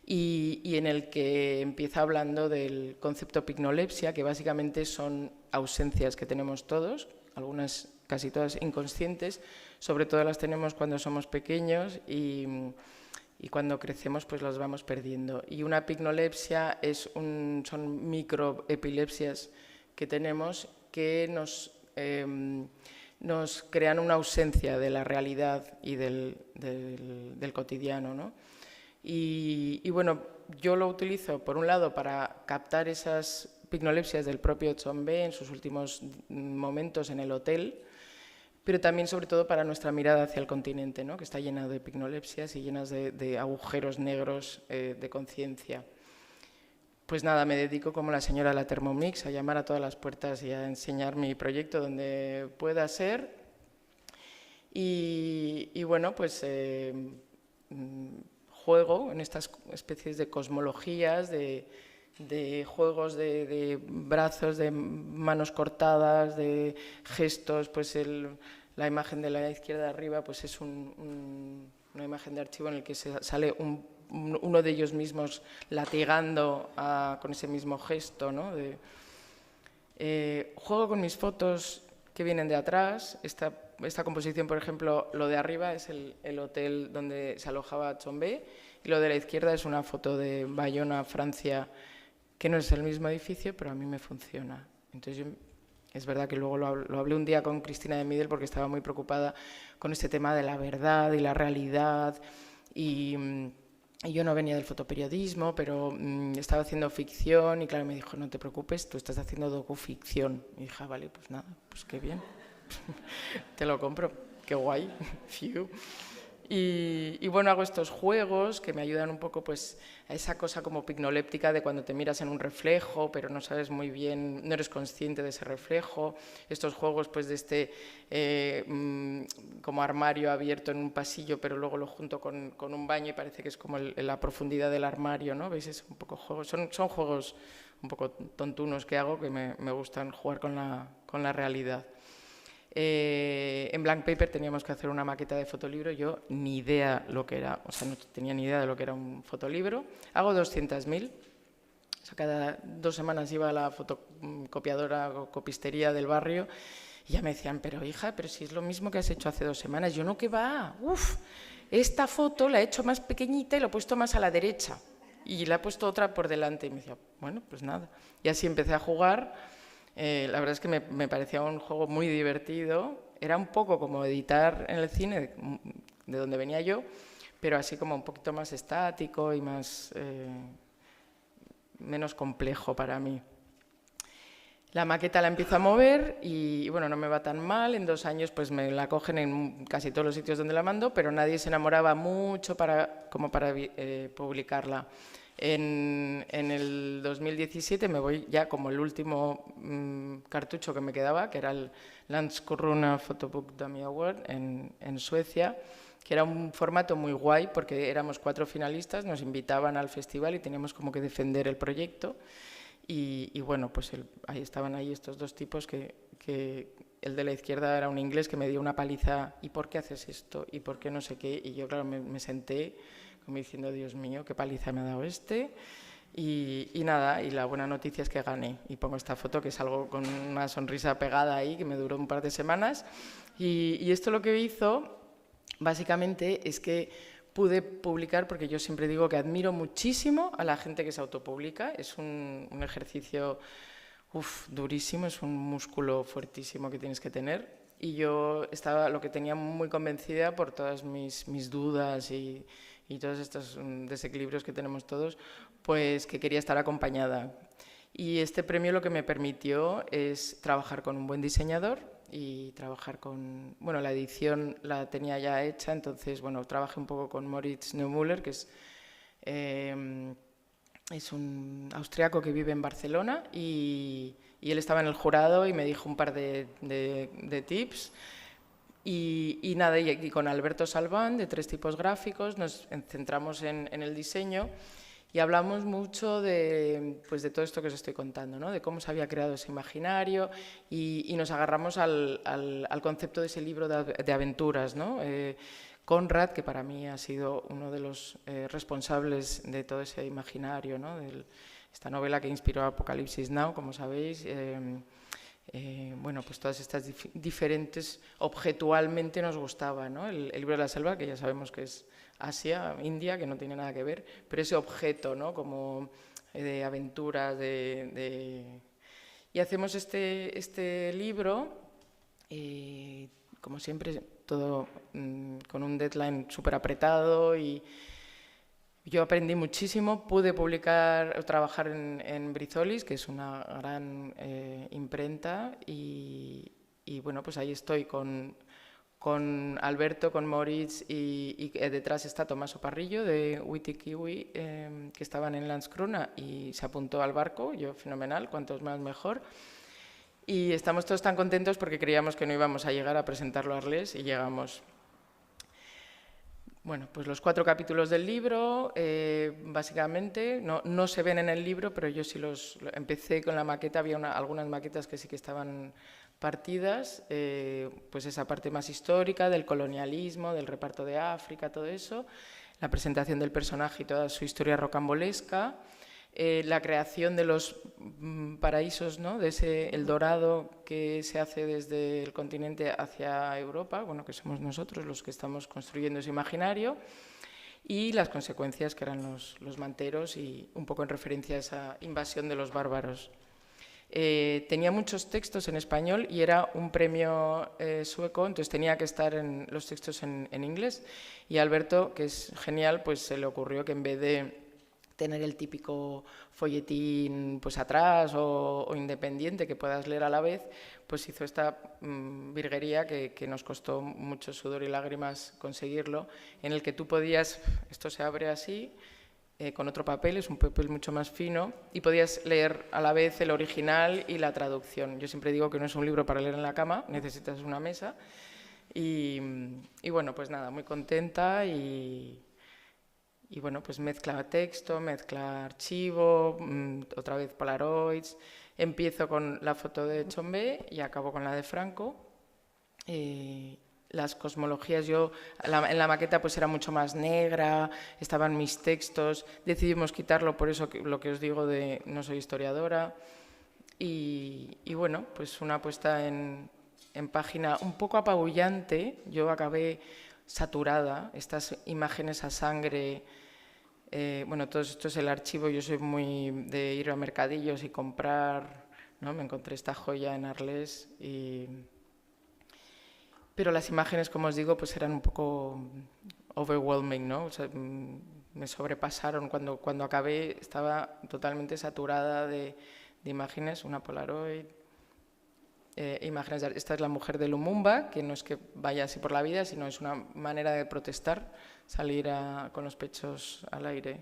y en el que empieza hablando del concepto pignolepsia, que básicamente son ausencias que tenemos todos, algunas casi todas inconscientes, sobre todo las tenemos cuando somos pequeños y cuando crecemos pues las vamos perdiendo. Y una pignolepsia son microepilepsias que tenemos que nos crean una ausencia de la realidad y del cotidiano, ¿no? Y bueno, yo lo utilizo por un lado para captar esas pignolepsias del propio Chombe en sus últimos momentos en el hotel, pero también sobre todo para nuestra mirada hacia el continente, ¿no? Que está llena de pignolepsias y llenas de agujeros negros de conciencia. Pues nada, me dedico como la señora de la Thermomix a llamar a todas las puertas y a enseñar mi proyecto donde pueda ser. Y bueno, pues juego en estas especies de cosmologías, de juegos de brazos, de manos cortadas, de gestos. Pues la imagen de la izquierda de arriba pues es una imagen de archivo en el que sale uno de ellos mismos latigando con ese mismo gesto, ¿no? Juego con mis fotos que vienen de atrás. Esta composición, por ejemplo, lo de arriba es el hotel donde se alojaba Chombe, y lo de la izquierda es una foto de Bayona, Francia, que no es el mismo edificio, pero a mí me funciona. Entonces es verdad que luego lo hablé un día con Cristina de Midel porque estaba muy preocupada con este tema de la verdad y la realidad, y yo no venía del fotoperiodismo, pero estaba haciendo ficción, y claro, me dijo, no te preocupes, tú estás haciendo docuficción. Y dije, vale, pues nada, pues qué bien, te lo compro, qué guay. Y bueno, hago estos juegos que me ayudan un poco pues a esa cosa como pignoléptica de cuando te miras en un reflejo, pero no sabes muy bien, no eres consciente de ese reflejo. Estos juegos pues de como armario abierto en un pasillo, pero luego lo junto con un baño y parece que es como la profundidad del armario, ¿no? ¿Veis? Es un poco juegos, son juegos un poco tontunos que hago, que me gustan jugar con la realidad. En Blank Paper teníamos que hacer una maqueta de fotolibro, yo ni idea lo que era, o sea, no tenía ni idea de lo que era un fotolibro. Hago 200.000, o sea, cada 2 semanas iba a la fotocopiadora o copistería del barrio y ya me decían, pero hija, pero si es lo mismo que has hecho hace 2 semanas. Yo, no, que va, esta foto la he hecho más pequeñita y la he puesto más a la derecha y la he puesto otra por delante. Y me decía, bueno, pues nada. Y así empecé a jugar. La verdad es que me parecía un juego muy divertido. Era un poco como editar en el cine, de donde venía yo, pero así como un poquito más estático y menos complejo para mí. La maqueta la empiezo a mover y bueno, no me va tan mal. En 2 años pues me la cogen en casi todos los sitios donde la mando, pero nadie se enamoraba mucho como para publicarla. En el 2017 me voy ya como el último cartucho que me quedaba, que era el Landskrona Photobook Dummy Award en Suecia, que era un formato muy guay porque éramos 4 finalistas, nos invitaban al festival y teníamos como que defender el proyecto. Y bueno, pues ahí estaban estos 2 tipos que el de la izquierda era un inglés que me dio una paliza. ¿Y por qué haces esto? ¿Y por qué no sé qué? Y yo, claro, me senté como diciendo, Dios mío, qué paliza me ha dado este. Y nada, y la buena noticia es que gané. Y pongo esta foto, que es algo con una sonrisa pegada ahí, que me duró un par de semanas. Y esto lo que hizo, básicamente, es que pude publicar, porque yo siempre digo que admiro muchísimo a la gente que se autopublica. Es un ejercicio durísimo, es un músculo fuertísimo que tienes que tener. Y yo estaba lo que tenía muy convencida por todas mis dudas y todos estos desequilibrios que tenemos todos, pues que quería estar acompañada. Y este premio lo que me permitió es trabajar con un buen diseñador y trabajar con... Bueno, la edición la tenía ya hecha, entonces, bueno, trabajé un poco con Moritz Neumüller, que es un austriaco que vive en Barcelona, y él estaba en el jurado y me dijo un par de tips. Y nada, y con Alberto Salván, de Tres Tipos Gráficos, nos centramos en el diseño y hablamos mucho pues de todo esto que os estoy contando, ¿no? De cómo se había creado ese imaginario, y nos agarramos al concepto de ese libro de aventuras, ¿no? Conrad, que para mí ha sido uno de los responsables de todo ese imaginario, ¿no? De esta novela que inspiró a Apocalipsis Now, como sabéis. Bueno, pues todas estas diferentes, objetualmente nos gustaba, ¿no? El libro de la selva, que ya sabemos que es Asia, India, que no tiene nada que ver, pero ese objeto, ¿no? Como de aventuras, Y hacemos este libro, como siempre, todo con un deadline súper apretado, y yo aprendí muchísimo. Pude trabajar en Brizolis, que es una gran imprenta, y bueno, pues ahí estoy con Alberto, con Moritz, y detrás está Tomás Oparrillo de Witty Kiwi, que estaban en Landskrona y se apuntó al barco. Yo, fenomenal, cuantos más mejor. Y estamos todos tan contentos porque creíamos que no íbamos a llegar a presentarlo a Arles, y llegamos. Bueno, pues los 4 capítulos del libro, básicamente, no se ven en el libro, pero yo sí empecé con la maqueta. Había algunas maquetas que sí que estaban partidas, pues esa parte más histórica del colonialismo, del reparto de África, todo eso, la presentación del personaje y toda su historia rocambolesca, la creación de los paraísos, ¿no? De el dorado que se hace desde el continente hacia Europa, bueno, que somos nosotros los que estamos construyendo ese imaginario, y las consecuencias, que eran los manteros, y un poco en referencia a esa invasión de los bárbaros. Tenía muchos textos en español y era un premio sueco, entonces tenía que estar los textos en inglés, y a Alberto, que es genial, pues se le ocurrió que en vez de tener el típico folletín pues atrás o independiente que puedas leer a la vez, pues hizo esta virguería que nos costó mucho sudor y lágrimas conseguirlo, en el que tú podías, esto se abre así, con otro papel, es un papel mucho más fino, y podías leer a la vez el original y la traducción. Yo siempre digo que no es un libro para leer en la cama, necesitas una mesa, y bueno, pues nada, muy contenta, y bueno, pues mezcla texto, mezcla archivo, otra vez Polaroids. Empiezo con la foto de Chombe y acabo con la de Franco. Las cosmologías, en la maqueta pues era mucho más negra, estaban mis textos, decidimos quitarlo, por eso lo que os digo de no soy historiadora. Y bueno, pues una puesta en página un poco apabullante. Yo acabé saturada, estas imágenes a sangre. Bueno, todo esto es el archivo. Yo soy muy de ir a mercadillos y comprar, ¿no? Me encontré esta joya en Arles, pero las imágenes, como os digo, pues eran un poco overwhelming, ¿no? O sea, me sobrepasaron. Cuando acabé estaba totalmente saturada de imágenes, una Polaroid, imágenes. Esta es la mujer de Lumumba, que no es que vaya así por la vida, sino es una manera de protestar, salir con los pechos al aire.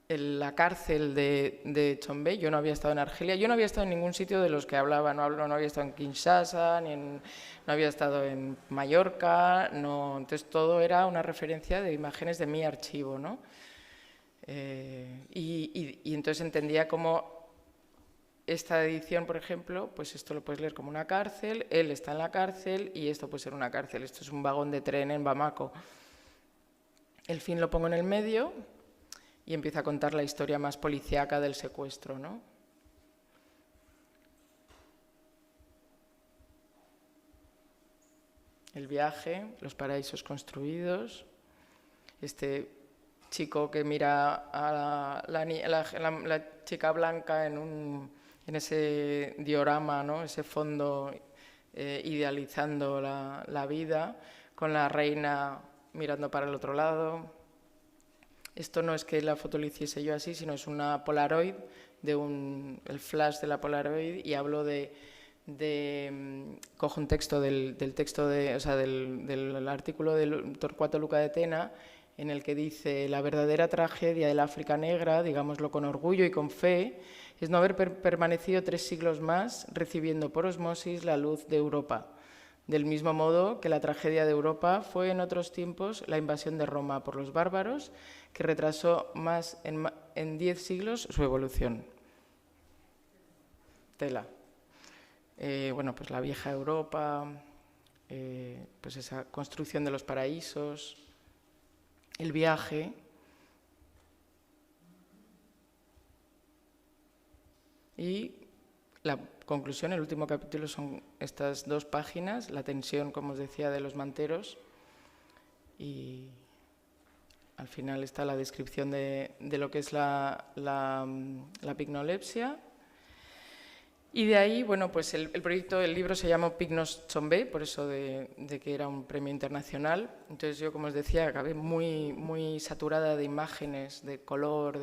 La cárcel de Chombe, yo no había estado en Argelia, yo no había estado en ningún sitio de los que hablaba, no había estado en Kinshasa, no había estado en Mallorca, entonces todo era una referencia de imágenes de mi archivo, ¿no? Y entonces entendía cómo esta edición, por ejemplo, pues esto lo puedes leer como una cárcel, él está en la cárcel y esto puede ser una cárcel, esto es un vagón de tren en Bamako. El fin lo pongo en el medio y empieza a contar la historia más policíaca del secuestro, ¿no? El viaje, los paraísos construidos, este chico que mira a la chica blanca en ese diorama, ¿no? Ese fondo idealizando la vida, con la reina mirando para el otro lado. Esto no es que la foto lo hiciese yo así, sino es una Polaroid, el flash de la Polaroid, y hablo cojo un texto del artículo del Torcuato Luca de Tena, en el que dice: la verdadera tragedia del África negra, digámoslo con orgullo y con fe, es no haber permanecido 3 siglos más recibiendo por osmosis la luz de Europa. Del mismo modo que la tragedia de Europa fue en otros tiempos la invasión de Roma por los bárbaros, que retrasó más en 10 siglos su evolución. Tela. Bueno, pues la vieja Europa, pues esa construcción de los paraísos, el viaje. Y la conclusión, el último capítulo, son estas 2 páginas, la tensión, como os decía, de los manteros, y al final está la descripción de lo que es la pignolepsia. Y de ahí, bueno, pues el proyecto, el libro se llama Pignos Tshombe, por eso de que era un premio internacional. Entonces yo, como os decía, acabé muy saturada de imágenes, de color,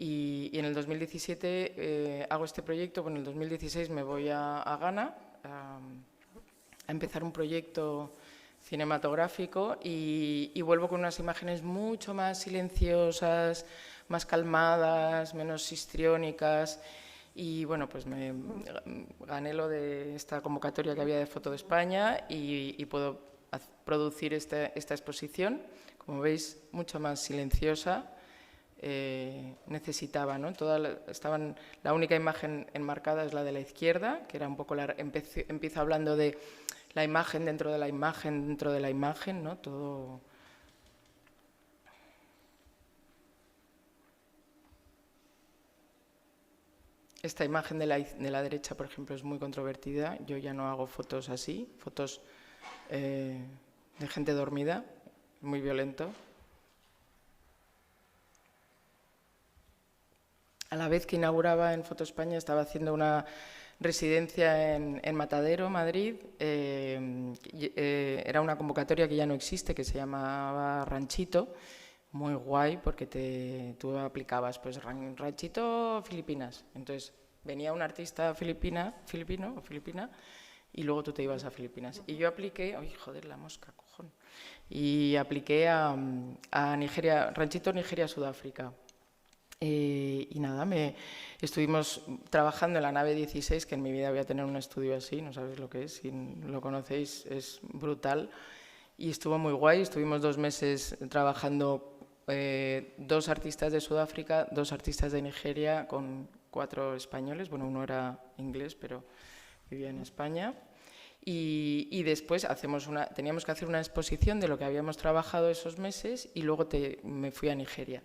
y en el 2017 hago este proyecto. Bueno, en el 2016 me voy a Ghana a empezar un proyecto cinematográfico y vuelvo con unas imágenes mucho más silenciosas, más calmadas, menos histriónicas. Y bueno, pues me gané lo de esta convocatoria que había de Foto de España y puedo producir esta exposición, como veis, mucho más silenciosa. Necesitaba, ¿no? La única imagen enmarcada es la de la izquierda, que era un poco empiezo hablando de la imagen dentro de la imagen dentro de la imagen, ¿no? Todo. Esta imagen de la derecha, por ejemplo, es muy controvertida. Yo ya no hago fotos así, fotos de gente dormida, muy violento. A la vez que inauguraba en Foto España, estaba haciendo una residencia en Matadero, Madrid. Era una convocatoria que ya no existe, que se llamaba Ranchito. Muy guay, porque tú aplicabas, pues, Ranchito Filipinas. Entonces venía un artista filipino o filipina, y luego tú te ibas a Filipinas. Y yo apliqué, ¡ay, joder, la mosca, cojón! Y apliqué a Nigeria, Ranchito Nigeria, Sudáfrica. Y nada, estuvimos trabajando en la nave 16, que en mi vida voy a tener un estudio así, no sabéis lo que es, si lo conocéis es brutal. Y estuvo muy guay, estuvimos 2 meses trabajando, 2 artistas de Sudáfrica, 2 artistas de Nigeria, con 4 españoles. Bueno, uno era inglés, pero vivía en España. Y después teníamos que hacer una exposición de lo que habíamos trabajado esos meses, y luego me fui a Nigeria.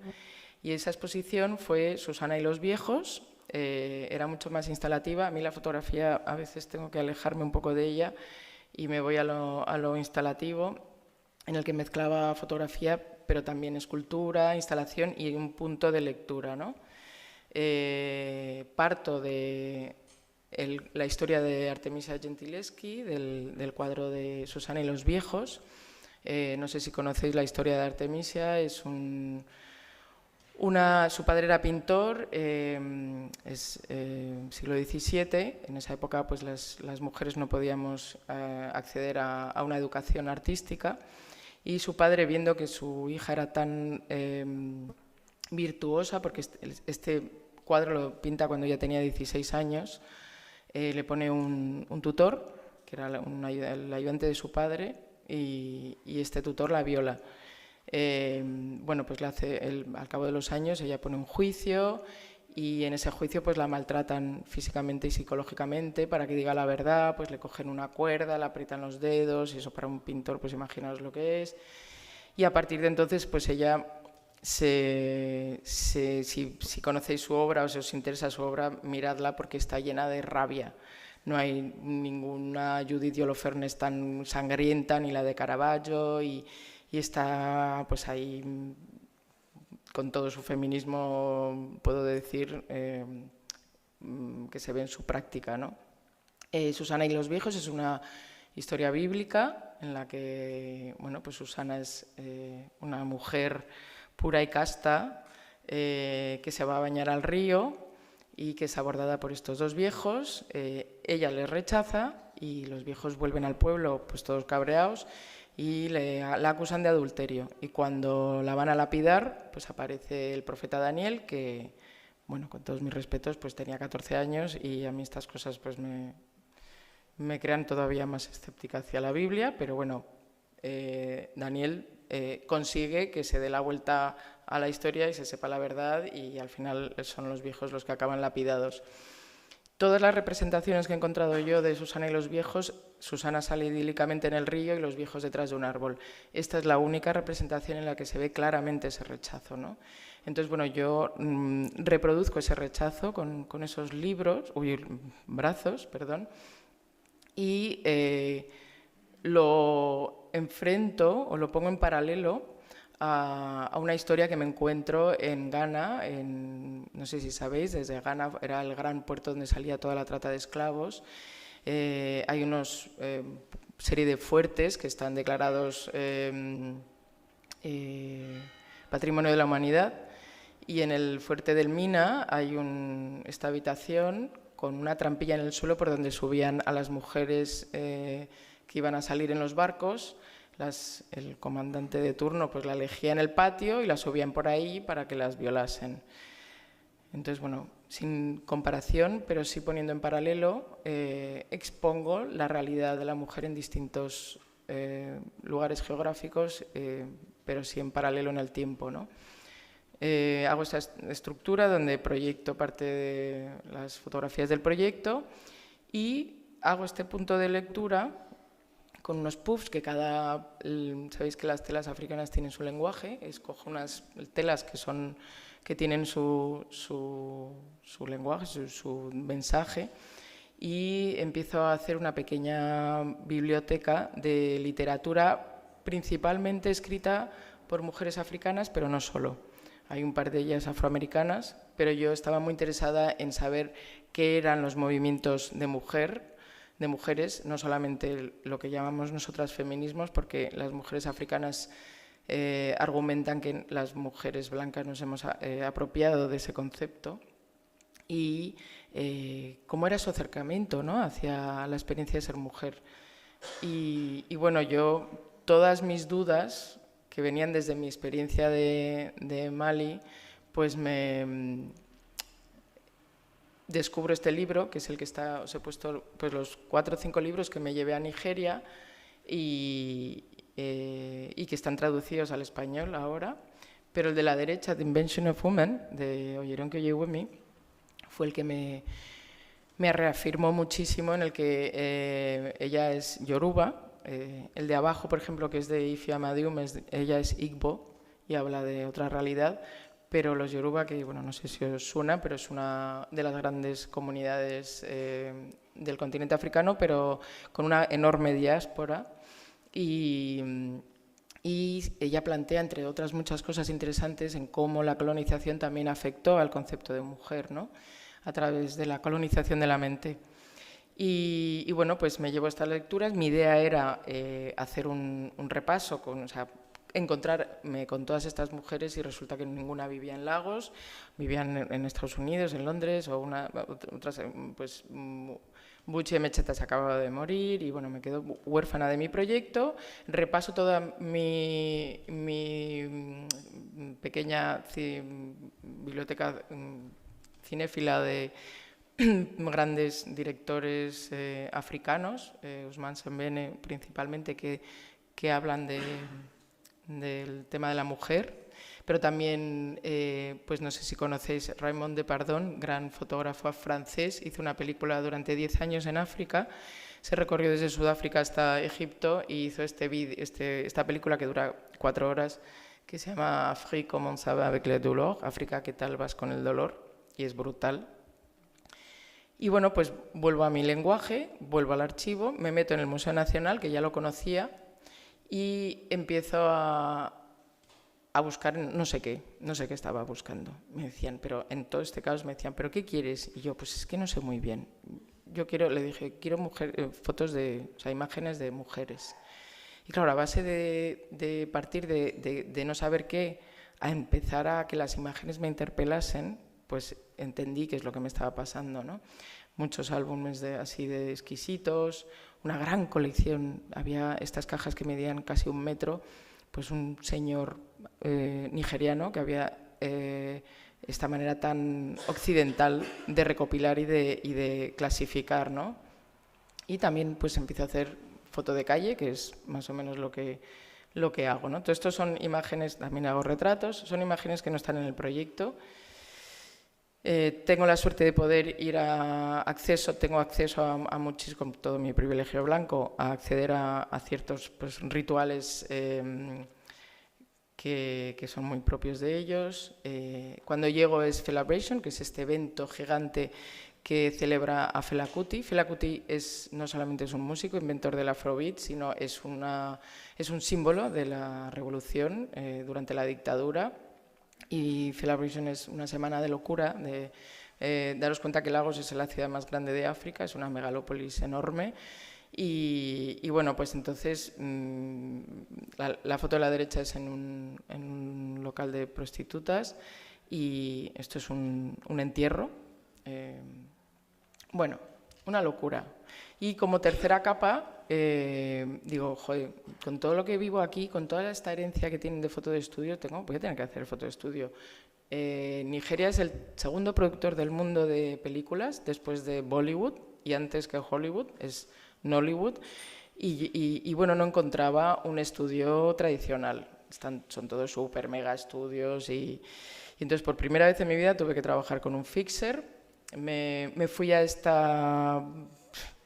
Y esa exposición fue Susana y los viejos. Era mucho más instalativa. A mí la fotografía, a veces tengo que alejarme un poco de ella y me voy a lo instalativo, en el que mezclaba fotografía, pero también escultura, instalación y un punto de lectura, ¿no? Parto de la historia de Artemisia Gentileschi, del cuadro de Susana y los viejos. No sé si conocéis la historia de Artemisia. Su padre era pintor, es siglo XVII. En esa época, pues, las mujeres no podíamos acceder a una educación artística, y su padre, viendo que su hija era tan virtuosa, porque este cuadro lo pinta cuando ella tenía 16 años, le pone un tutor, que era el ayudante de su padre, y este tutor la viola. Bueno, pues al cabo de los años ella pone un juicio, y en ese juicio pues la maltratan físicamente y psicológicamente para que diga la verdad. Pues le cogen una cuerda, le aprietan los dedos, y eso para un pintor, pues imaginaos lo que es. Y a partir de entonces, pues ella, si conocéis su obra o si os interesa su obra, miradla, porque está llena de rabia. No hay ninguna Judith y Holofernes tan sangrienta, ni la de Caravaggio, y está, pues, ahí con todo su feminismo, puedo decir, que se ve en su práctica, ¿no? Susana y los viejos es una historia bíblica en la que, bueno, pues Susana es una mujer pura y casta, que se va a bañar al río y que es abordada por estos 2 viejos. Ella les rechaza y los viejos vuelven al pueblo, pues todos cabreados, y la acusan de adulterio. Y cuando la van a lapidar, pues aparece el profeta Daniel, que, bueno, con todos mis respetos, pues tenía 14 años y a mí estas cosas pues me crean todavía más escéptica hacia la Biblia, pero bueno, Daniel consigue que se dé la vuelta a la historia y se sepa la verdad, y al final son los viejos los que acaban lapidados. Todas las representaciones que he encontrado yo de Susana y los viejos, Susana sale idílicamente en el río y los viejos detrás de un árbol. Esta es la única representación en la que se ve claramente ese rechazo, ¿no? Entonces, bueno, yo reproduzco ese rechazo con esos brazos, y lo enfrento o lo pongo en paralelo a una historia que me encuentro en Ghana. No sé si sabéis, desde Ghana era el gran puerto donde salía toda la trata de esclavos. Hay unos serie de fuertes que están declarados Patrimonio de la Humanidad, y en el fuerte del Mina hay esta habitación con una trampilla en el suelo por donde subían a las mujeres que iban a salir en los barcos. El comandante de turno pues la elegía en el patio y las subían por ahí para que las violasen. Entonces, bueno, sin comparación, pero sí poniendo en paralelo, expongo la realidad de la mujer en distintos lugares geográficos, pero sí en paralelo en el tiempo, ¿no? Hago esta estructura donde proyecto parte de las fotografías del proyecto y hago este punto de lectura con unos puffs que sabéis que las telas africanas tienen su lenguaje. Escojo unas telas que tienen su lenguaje, su mensaje, y empiezo a hacer una pequeña biblioteca de literatura principalmente escrita por mujeres africanas, pero no solo. Hay un par de ellas afroamericanas, pero yo estaba muy interesada en saber qué eran los movimientos de mujeres, no solamente lo que llamamos nosotras feminismos, porque las mujeres africanas argumentan que las mujeres blancas nos hemos apropiado de ese concepto, y cómo era su acercamiento, ¿no?, hacia la experiencia de ser mujer. Y bueno, yo todas mis dudas, que venían desde mi experiencia de Mali, pues descubro este libro, que es el que os he puesto pues, los 4 o 5 libros que me llevé a Nigeria y que están traducidos al español ahora, pero el de la derecha, The Invention of Women, de Oyeronke Oyewumi, fue el que me reafirmó muchísimo en el que ella es yoruba. El de abajo, por ejemplo, que es de Ife Amadium, ella es Igbo y habla de otra realidad, pero los yoruba, que bueno, no sé si os suena, pero es una de las grandes comunidades del continente africano, pero con una enorme diáspora, y ella plantea, entre otras muchas cosas interesantes, en cómo la colonización también afectó al concepto de mujer, ¿no?, a través de la colonización de la mente. Y bueno, pues me llevo estas lecturas. Mi idea era hacer un repaso, encontrarme con todas estas mujeres, y resulta que ninguna vivía en Lagos, vivían en Estados Unidos, en Londres, o otras, pues Buche Mecheta se acababa de morir, y bueno, me quedo huérfana de mi proyecto. Repaso toda mi pequeña biblioteca cinéfila de grandes directores africanos, Ousmane Sembene principalmente, que hablan del tema de la mujer, pero también, pues no sé si conocéis, Raymond Depardon, gran fotógrafo francés, hizo una película durante 10 años en África, se recorrió desde Sudáfrica hasta Egipto y hizo esta película que dura 4 horas, que se llama Afrique, comment ça va avec le douleur, África, ¿qué tal vas con el dolor? Y es brutal. Y bueno, pues vuelvo a mi lenguaje, vuelvo al archivo, me meto en el Museo Nacional, que ya lo conocía, y empiezo a buscar no sé qué estaba buscando. Me decían, pero en todo este caso me decían, ¿pero qué quieres? Y yo, pues es que no sé muy bien. Le dije, quiero fotos imágenes de mujeres. Y claro, a base de partir de no saber qué, a empezar a que las imágenes me interpelasen, pues entendí qué es lo que me estaba pasando, ¿no? Muchos álbumes así de exquisitos, una gran colección. Había estas cajas que medían casi 1 metro, pues un señor nigeriano que había esta manera tan occidental de recopilar y de clasificar, ¿no? Y también pues empiezo a hacer foto de calle, que es más o menos lo que hago, ¿no? Todo esto son imágenes, también hago retratos, son imágenes que no están en el proyecto. Tengo la suerte de poder tengo acceso a muchísimo, con todo mi privilegio blanco, a acceder a ciertos pues, rituales que son muy propios de ellos. Cuando llego es Felabration, que es este evento gigante que celebra a Fela Kuti. Fela Kuti no solamente es un músico, inventor del Afrobeat, sino es un símbolo de la revolución durante la dictadura. Y Felabration es una semana de locura, daros cuenta que Lagos es la ciudad más grande de África, es una megalópolis enorme. Y bueno, pues entonces la foto de la derecha es en un local de prostitutas y esto es un entierro. Bueno, una locura. Y como tercera capa, digo, joder, con todo lo que vivo aquí, con toda esta herencia que tienen de foto de estudio, voy a tener que hacer foto de estudio. Nigeria es el segundo productor del mundo de películas, después de Bollywood y antes que Hollywood, es Nollywood. Y bueno, no encontraba un estudio tradicional. Son todos súper mega estudios y entonces por primera vez en mi vida tuve que trabajar con un fixer. Me fui a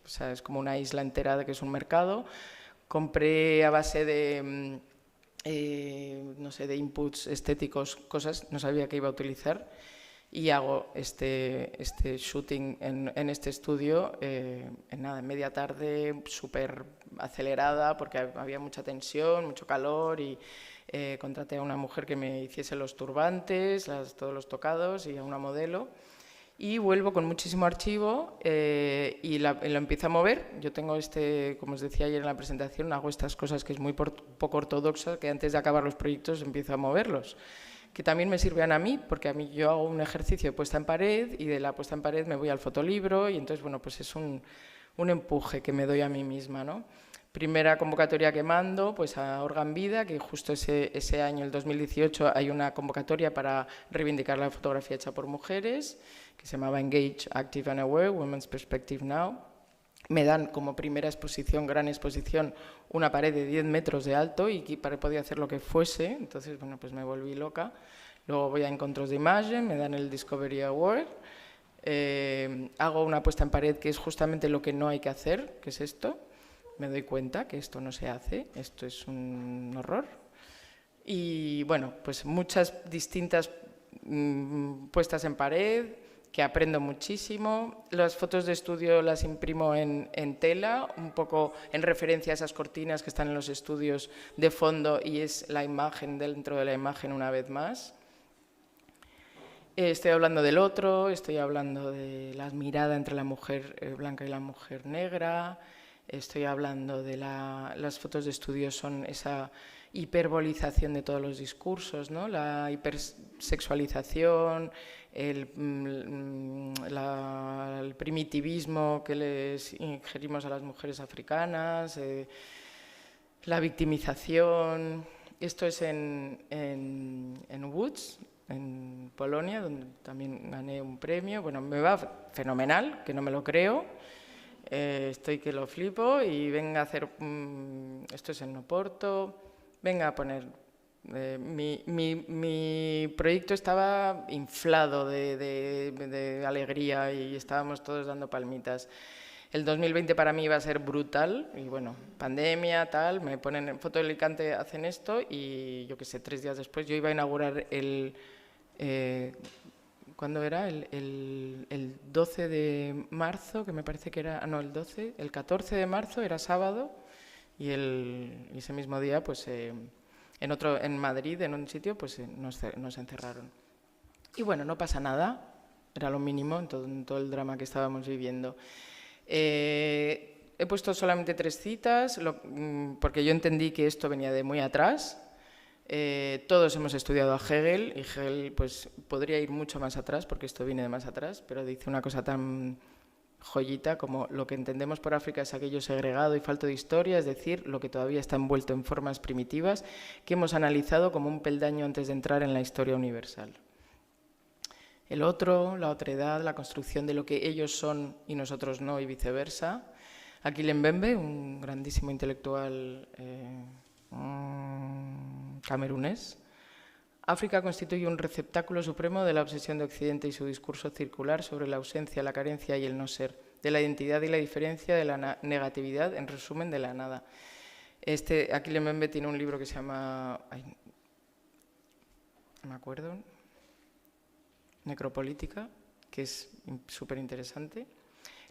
o sea, es como una isla entera que es un mercado. Compré a base de, no sé, de inputs estéticos, cosas, no sabía qué iba a utilizar. Y hago este shooting en este estudio en media tarde, súper acelerada, porque había mucha tensión, mucho calor y contraté a una mujer que me hiciese los turbantes, todos los tocados y a una modelo. Y vuelvo con muchísimo archivo y lo empiezo a mover. Yo tengo como os decía ayer en la presentación, hago estas cosas que es muy poco ortodoxa, que antes de acabar los proyectos empiezo a moverlos. Que también me sirven a mí, porque yo hago un ejercicio de puesta en pared y de la puesta en pared me voy al fotolibro y entonces, bueno, pues es un empuje que me doy a mí misma, ¿no? Primera convocatoria que mando pues a Organ Vida, que justo ese año, el 2018, hay una convocatoria para reivindicar la fotografía hecha por mujeres, que se llamaba Engage, Active and Aware, Women's Perspective Now. Me dan como primera exposición, gran exposición, una pared de 10 metros de alto y podía hacer lo que fuese, entonces, bueno, pues me volví loca. Luego voy a encuentros de imagen, me dan el Discovery Award. Hago una puesta en pared que es justamente lo que no hay que hacer, que es esto. Me doy cuenta que esto no se hace, esto es un horror. Y bueno, pues muchas distintas puestas en pared, que aprendo muchísimo. Las fotos de estudio las imprimo en tela, un poco en referencia a esas cortinas que están en los estudios de fondo y es la imagen dentro de la imagen una vez más. Estoy hablando del otro, estoy hablando de la mirada entre la mujer blanca y la mujer negra. Estoy hablando de las fotos de estudio, son esa hiperbolización de todos los discursos, ¿no? La hipersexualización, el primitivismo que les ingerimos a las mujeres africanas, la victimización. Esto es en Łódź, en Polonia, donde también gané un premio. Bueno, me va fenomenal, que no me lo creo. Estoy que lo flipo y venga a hacer, esto es en Oporto, venga a poner, mi proyecto estaba inflado de alegría y estábamos todos dando palmitas. El 2020 para mí iba a ser brutal y bueno, pandemia, tal, me ponen en Foto de Alicante, hacen esto y yo qué sé, 3 días después yo iba a inaugurar ¿cuándo era? El 12 de marzo, que me parece que era... No, el 14 de marzo era sábado y ese mismo día, pues en Madrid, en un sitio, pues nos encerraron. Y bueno, no pasa nada, era lo mínimo en todo el drama que estábamos viviendo. He puesto solamente 3 citas, porque yo entendí que esto venía de muy atrás. Todos hemos estudiado a Hegel y Hegel pues, podría ir mucho más atrás porque esto viene de más atrás, pero dice una cosa tan joyita, como lo que entendemos por África es aquello segregado y falto de historia, es decir, lo que todavía está envuelto en formas primitivas, que hemos analizado como un peldaño antes de entrar en la historia universal. El otro, la otredad, la construcción de lo que ellos son y nosotros no, y viceversa. Achille Mbembe, un grandísimo intelectual camerunés. África constituye un receptáculo supremo de la obsesión de Occidente y su discurso circular sobre la ausencia, la carencia y el no ser, de la identidad y la diferencia, de la negatividad, en resumen, de la nada. Achille Mbembe tiene un libro que se llama... no me acuerdo... Necropolítica, que es súper interesante.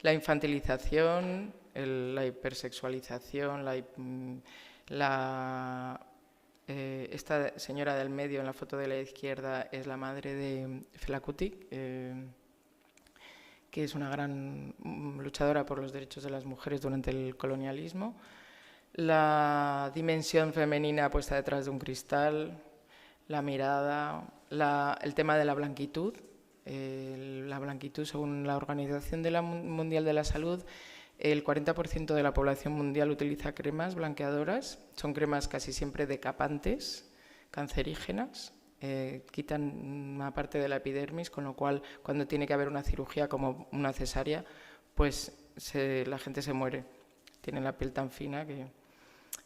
La infantilización, la hipersexualización, esta señora del medio en la foto de la izquierda es la madre de Fela Kuti, que es una gran luchadora por los derechos de las mujeres durante el colonialismo. La dimensión femenina puesta detrás de un cristal, la mirada, el tema de la blanquitud. La blanquitud, según la Organización Mundial de la Salud, el 40% de la población mundial utiliza cremas blanqueadoras. Son cremas casi siempre decapantes, cancerígenas, quitan una parte de la epidermis, con lo cual cuando tiene que haber una cirugía como una cesárea, pues la gente se muere. Tiene la piel tan fina que...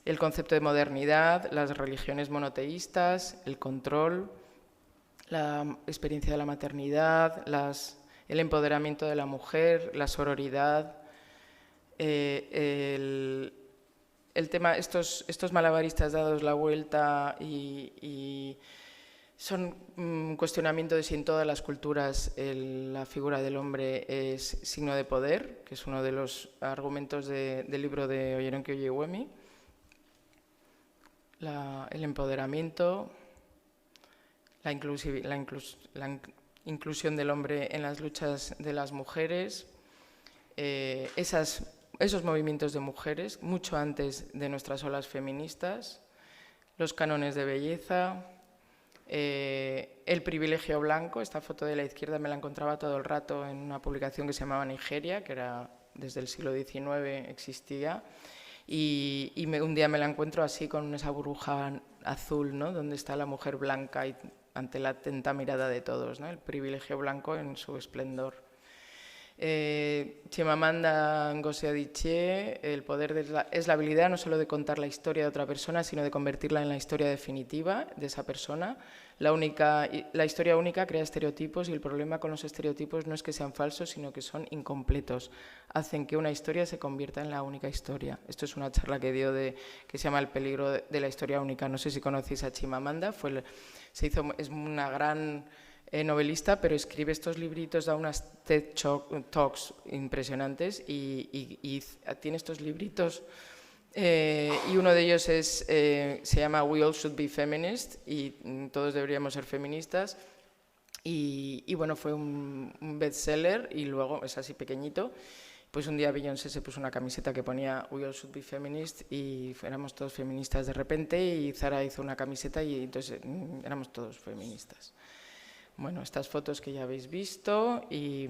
El concepto de modernidad, las religiones monoteístas, el control, la experiencia de la maternidad, el empoderamiento de la mujer, la sororidad, el tema, estos malabaristas dados la vuelta y son un cuestionamiento de si en todas las culturas la figura del hombre es signo de poder, que es uno de los argumentos del libro de Oyeronke Oyewumi. El empoderamiento, la inclusión del hombre en las luchas de las mujeres, esos movimientos de mujeres, mucho antes de nuestras olas feministas, los cánones de belleza, el privilegio blanco. Esta foto de la izquierda me la encontraba todo el rato en una publicación que se llamaba Nigeria, que era desde el siglo XIX existía. Y un día me la encuentro así con esa burbuja azul, ¿no? Donde está la mujer blanca y ante la atenta mirada de todos, ¿no? El privilegio blanco en su esplendor. Chimamanda Ngozi Adichie, el poder es la habilidad no solo de contar la historia de otra persona, sino de convertirla en la historia definitiva de esa persona. La historia única crea estereotipos y el problema con los estereotipos no es que sean falsos, sino que son incompletos. Hacen que una historia se convierta en la única historia. Esto es una charla que dio que se llama El peligro de la historia única. No sé si conocéis a Chimamanda, es una gran novelista, pero escribe estos libritos, da unas TED Talks impresionantes y tiene estos libritos y uno de ellos se llama We All Should Be Feminist y todos deberíamos ser feministas y bueno, fue un bestseller y luego es así pequeñito. Pues un día Beyoncé se puso una camiseta que ponía We All Should Be Feminist y éramos todos feministas de repente y Zara hizo una camiseta y entonces éramos todos feministas. Bueno, estas fotos que ya habéis visto y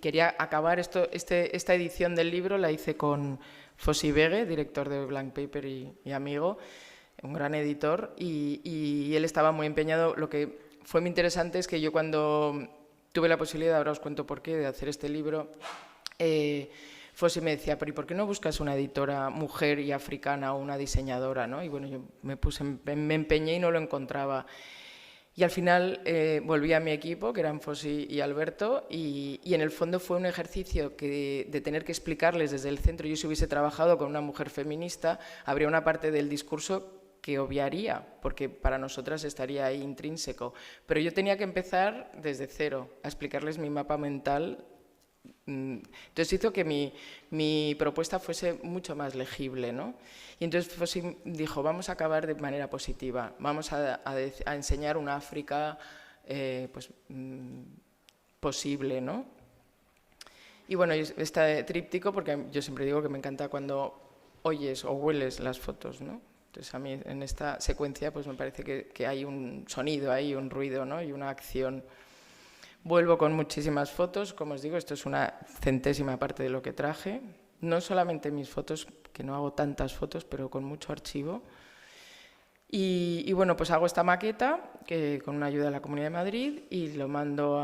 quería acabar esta edición del libro, la hice con Fossi Bege, director de Blank Paper y amigo, un gran editor, y él estaba muy empeñado. Lo que fue muy interesante es que yo cuando tuve la posibilidad, ahora os cuento por qué, de hacer este libro, Fossi me decía, pero ¿y por qué no buscas una editora mujer y africana o una diseñadora, ¿no? Y bueno, yo me empeñé y no lo encontraba. Y al final volví a mi equipo, que eran Fossi y Alberto, y en el fondo fue un ejercicio de tener que explicarles desde el centro. Yo si hubiese trabajado con una mujer feminista, habría una parte del discurso que obviaría, porque para nosotras estaría ahí intrínseco. Pero yo tenía que empezar desde cero, a explicarles mi mapa mental. Entonces hizo que mi propuesta fuese mucho más legible, ¿no? Y entonces Fossi dijo, vamos a acabar de manera positiva, vamos a enseñar una África posible, ¿no? Y bueno, este tríptico, porque yo siempre digo que me encanta cuando oyes o hueles las fotos, ¿no? Entonces a mí en esta secuencia pues me parece que hay un sonido, hay un ruido, ¿no? Y una acción. Vuelvo con muchísimas fotos, como os digo, esto es una centésima parte de lo que traje. No solamente mis fotos, que no hago tantas fotos, pero con mucho archivo. Y bueno, pues hago esta maqueta que, con una ayuda de la Comunidad de Madrid, y lo mando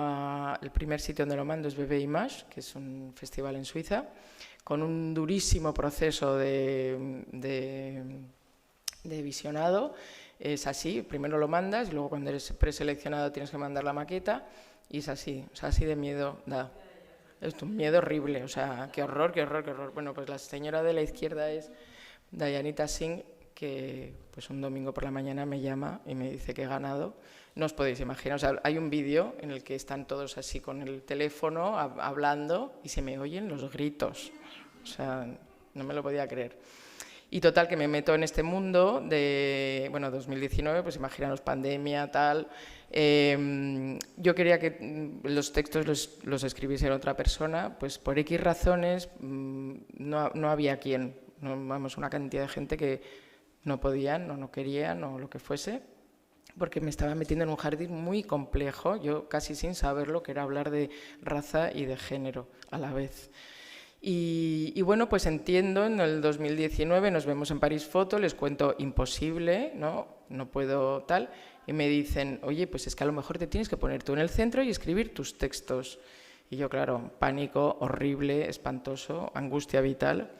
el primer sitio donde lo mando es BB Image, que es un festival en Suiza, con un durísimo proceso de visionado. Es así, primero lo mandas y luego cuando eres preseleccionado tienes que mandar la maqueta, y es así, o sea, así de miedo da. Es un miedo horrible, o sea, qué horror, qué horror, qué horror. Bueno, pues la señora de la izquierda es Dayanita Singh, que pues un domingo por la mañana me llama y me dice que he ganado. No os podéis imaginar, o sea, hay un vídeo en el que están todos así con el teléfono hablando y se me oyen los gritos. O sea, no me lo podía creer. Y total, que me meto en este mundo de, bueno, 2019, pues imaginaros, pandemia, tal. Yo quería que los textos los escribiese otra persona, pues por X razones no había quien. No, vamos, una cantidad de gente que no podían o no querían o lo que fuese, porque me estaba metiendo en un jardín muy complejo, yo casi sin saberlo, que era hablar de raza y de género a la vez. Y bueno, pues entiendo, en el 2019 nos vemos en París Foto, les cuento imposible, no puedo tal, y me dicen, oye, pues es que a lo mejor te tienes que poner tú en el centro y escribir tus textos. Y yo, claro, pánico, horrible, espantoso, angustia vital.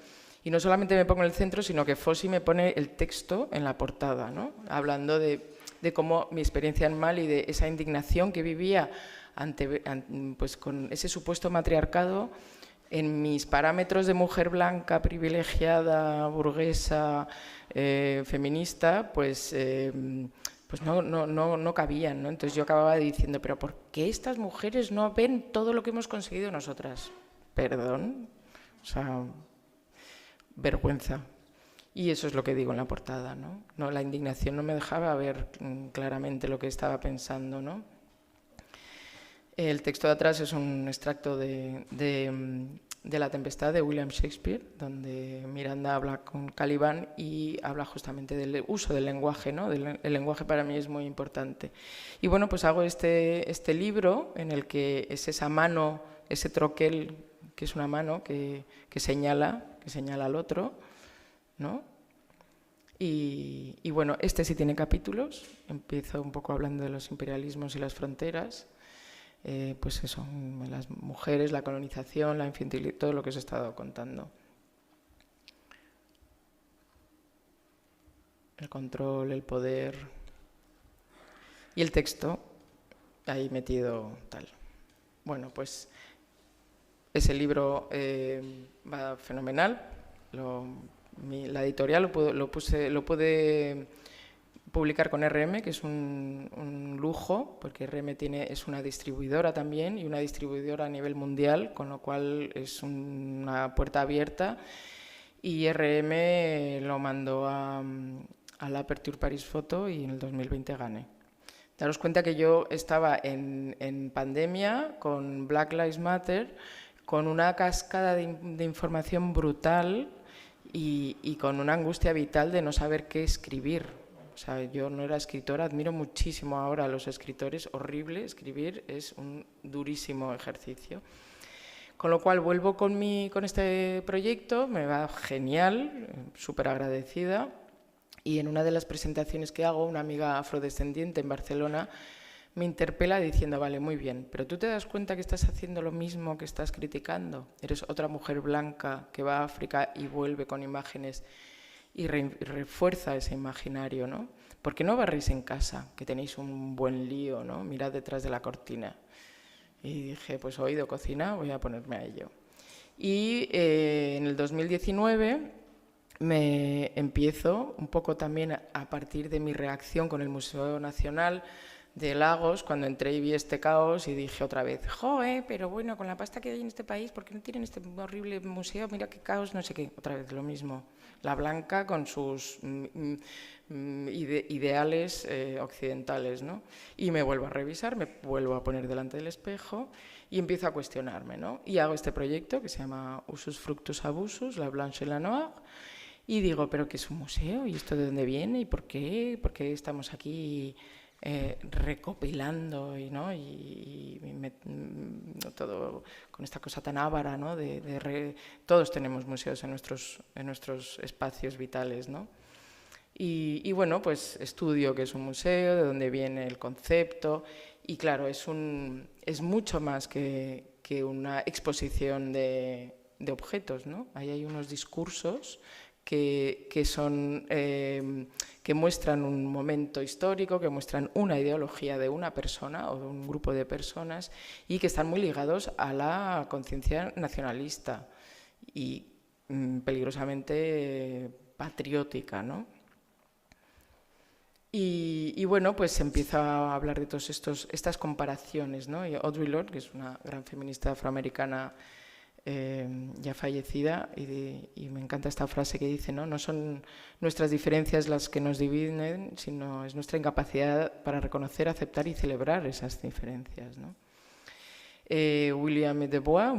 Y no solamente me pongo en el centro, sino que Fossi me pone el texto en la portada, ¿no? Hablando de cómo mi experiencia en Mali, de esa indignación que vivía pues con ese supuesto matriarcado, en mis parámetros de mujer blanca, privilegiada, burguesa, feminista, pues no cabían, ¿no? Entonces yo acababa diciendo, pero ¿por qué estas mujeres no ven todo lo que hemos conseguido nosotras? Perdón, o sea, vergüenza. Y eso es lo que digo en la portada, ¿no? La indignación no me dejaba ver claramente lo que estaba pensando, ¿no? El texto de atrás es un extracto de La Tempestad de William Shakespeare, donde Miranda habla con Caliban y habla justamente del uso del lenguaje, ¿no? El lenguaje para mí es muy importante. Y bueno, pues hago este libro en el que es esa mano, ese troquel, que es una mano que señala al otro, ¿no? Y bueno, este sí tiene capítulos. Empiezo un poco hablando de los imperialismos y las fronteras. Pues eso, las mujeres, la colonización, la infantilidad, todo lo que os he estado contando. El control, el poder y el texto ahí metido tal. Bueno, pues ese libro va fenomenal. La editorial lo pude publicar con RM, que es un lujo, porque RM es una distribuidora también, y una distribuidora a nivel mundial, con lo cual es una puerta abierta. Y RM lo mandó a la Aperture Paris Photo y en el 2020 gané. Daros cuenta que yo estaba en pandemia con Black Lives Matter, con una cascada de información brutal y con una angustia vital de no saber qué escribir. O sea, yo no era escritora, admiro muchísimo ahora a los escritores, horrible, escribir es un durísimo ejercicio. Con lo cual vuelvo con este proyecto, me va genial, súper agradecida, y en una de las presentaciones que hago, una amiga afrodescendiente en Barcelona me interpela diciendo, vale, muy bien, pero ¿tú te das cuenta que estás haciendo lo mismo que estás criticando? Eres otra mujer blanca que va a África y vuelve con imágenes y refuerza ese imaginario, ¿no? ¿Por qué no barréis en casa, que tenéis un buen lío, ¿no? Mirad detrás de la cortina. Y dije, pues oído cocina, voy a ponerme a ello. Y en el 2019 me empiezo un poco también a partir de mi reacción con el Museo Nacional de Lagos, cuando entré y vi este caos y dije otra vez, ¡joe! Pero bueno, con la pasta que hay en este país, ¿por qué no tienen este horrible museo? Mira qué caos, no sé qué. Otra vez lo mismo. La blanca con sus ideales occidentales, ¿no? Y me vuelvo a revisar, me vuelvo a poner delante del espejo y empiezo a cuestionarme, ¿no? Y hago este proyecto que se llama Usus Fructus Abusus, la Blanche et la Noire, y digo, ¿pero qué es un museo? ¿Y esto de dónde viene? ¿Y por qué? ¿Por qué estamos aquí recopilando todo con esta cosa tan ávara, ¿no? Todos tenemos museos en nuestros espacios vitales, ¿no? Y bueno, pues estudio qué es un museo, de dónde viene el concepto, y claro, es mucho más que una exposición de objetos, ¿no? Ahí hay unos discursos que muestran un momento histórico, que muestran una ideología de una persona o de un grupo de personas y que están muy ligados a la conciencia nacionalista y peligrosamente patriótica, ¿no? Y bueno, pues se empieza a hablar de todas estas comparaciones, ¿no? Y Audre Lorde, que es una gran feminista afroamericana ya fallecida, y me encanta esta frase que dice, ¿no? No son nuestras diferencias las que nos dividen, sino es nuestra incapacidad para reconocer, aceptar y celebrar esas diferencias, ¿no? William Du Bois,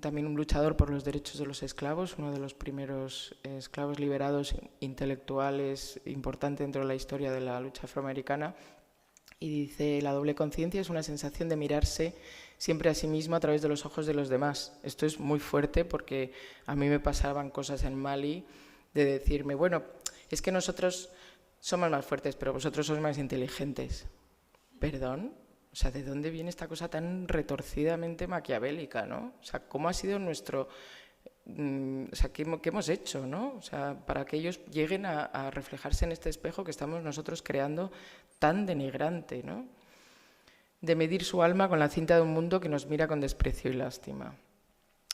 también un luchador por los derechos de los esclavos, uno de los primeros esclavos liberados intelectuales importante dentro de la historia de la lucha afroamericana, y dice: la doble conciencia es una sensación de mirarse siempre a sí mismo a través de los ojos de los demás. Esto es muy fuerte porque a mí me pasaban cosas en Mali de decirme, bueno, es que nosotros somos más fuertes, pero vosotros sois más inteligentes. ¿Perdón? O sea, ¿de dónde viene esta cosa tan retorcidamente maquiavélica, ¿no? O sea, ¿cómo ha sido nuestro... o sea, ¿qué hemos hecho, ¿no? O sea, para que ellos lleguen a reflejarse en este espejo que estamos nosotros creando tan denigrante, ¿no? De medir su alma con la cinta de un mundo que nos mira con desprecio y lástima.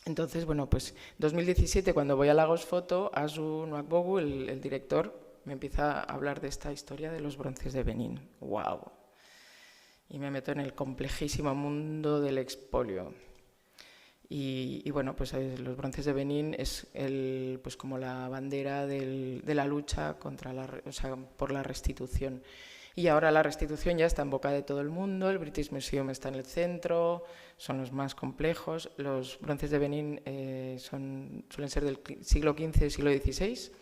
Entonces, bueno, pues 2017, cuando voy a Lagos Foto, Azu Nwagbogu, el director, me empieza a hablar de esta historia de los bronces de Benín. ¡Wow! Y me meto en el complejísimo mundo del expolio. Y bueno, pues los bronces de Benín es pues como la bandera de la lucha por la restitución. Y ahora la restitución ya está en boca de todo el mundo, el British Museum está en el centro, son los más complejos. Los bronces de Benín suelen ser del siglo XV y siglo XVI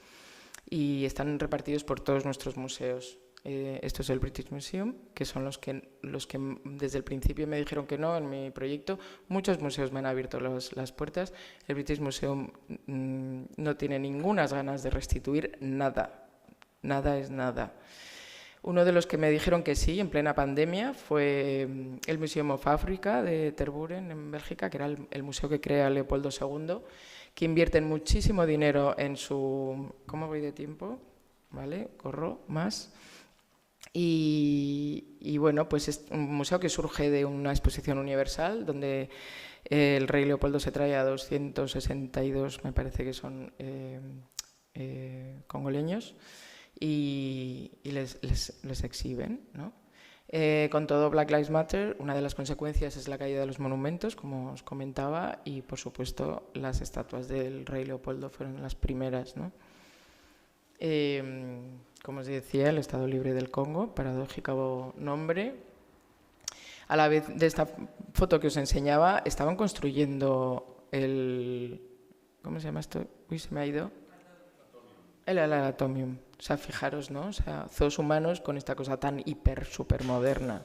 y están repartidos por todos nuestros museos. Esto es el British Museum, que son los que desde el principio me dijeron que no en mi proyecto. Muchos museos me han abierto las puertas. El British Museum no tiene ninguna ganas de restituir nada. Nada es nada. Uno de los que me dijeron que sí en plena pandemia fue el Museum of Africa de Tervuren, en Bélgica, que era el museo que crea Leopoldo II, que invierte muchísimo dinero en su... ¿Cómo voy de tiempo? ¿Vale? Corro más. Y bueno, pues es un museo que surge de una exposición universal donde el rey Leopoldo se trae a 262, me parece que son congoleños, y les exhiben, ¿no? Con todo Black Lives Matter, una de las consecuencias es la caída de los monumentos, como os comentaba, y por supuesto las estatuas del rey Leopoldo fueron las primeras, ¿no? Como os decía, el Estado Libre del Congo, paradójico nombre. A la vez de esta foto que os enseñaba, estaban construyendo ¿cómo se llama esto? Uy, se me ha ido. El Atomium. O sea, fijaros, ¿no? O sea, zoos humanos con esta cosa tan súper moderna.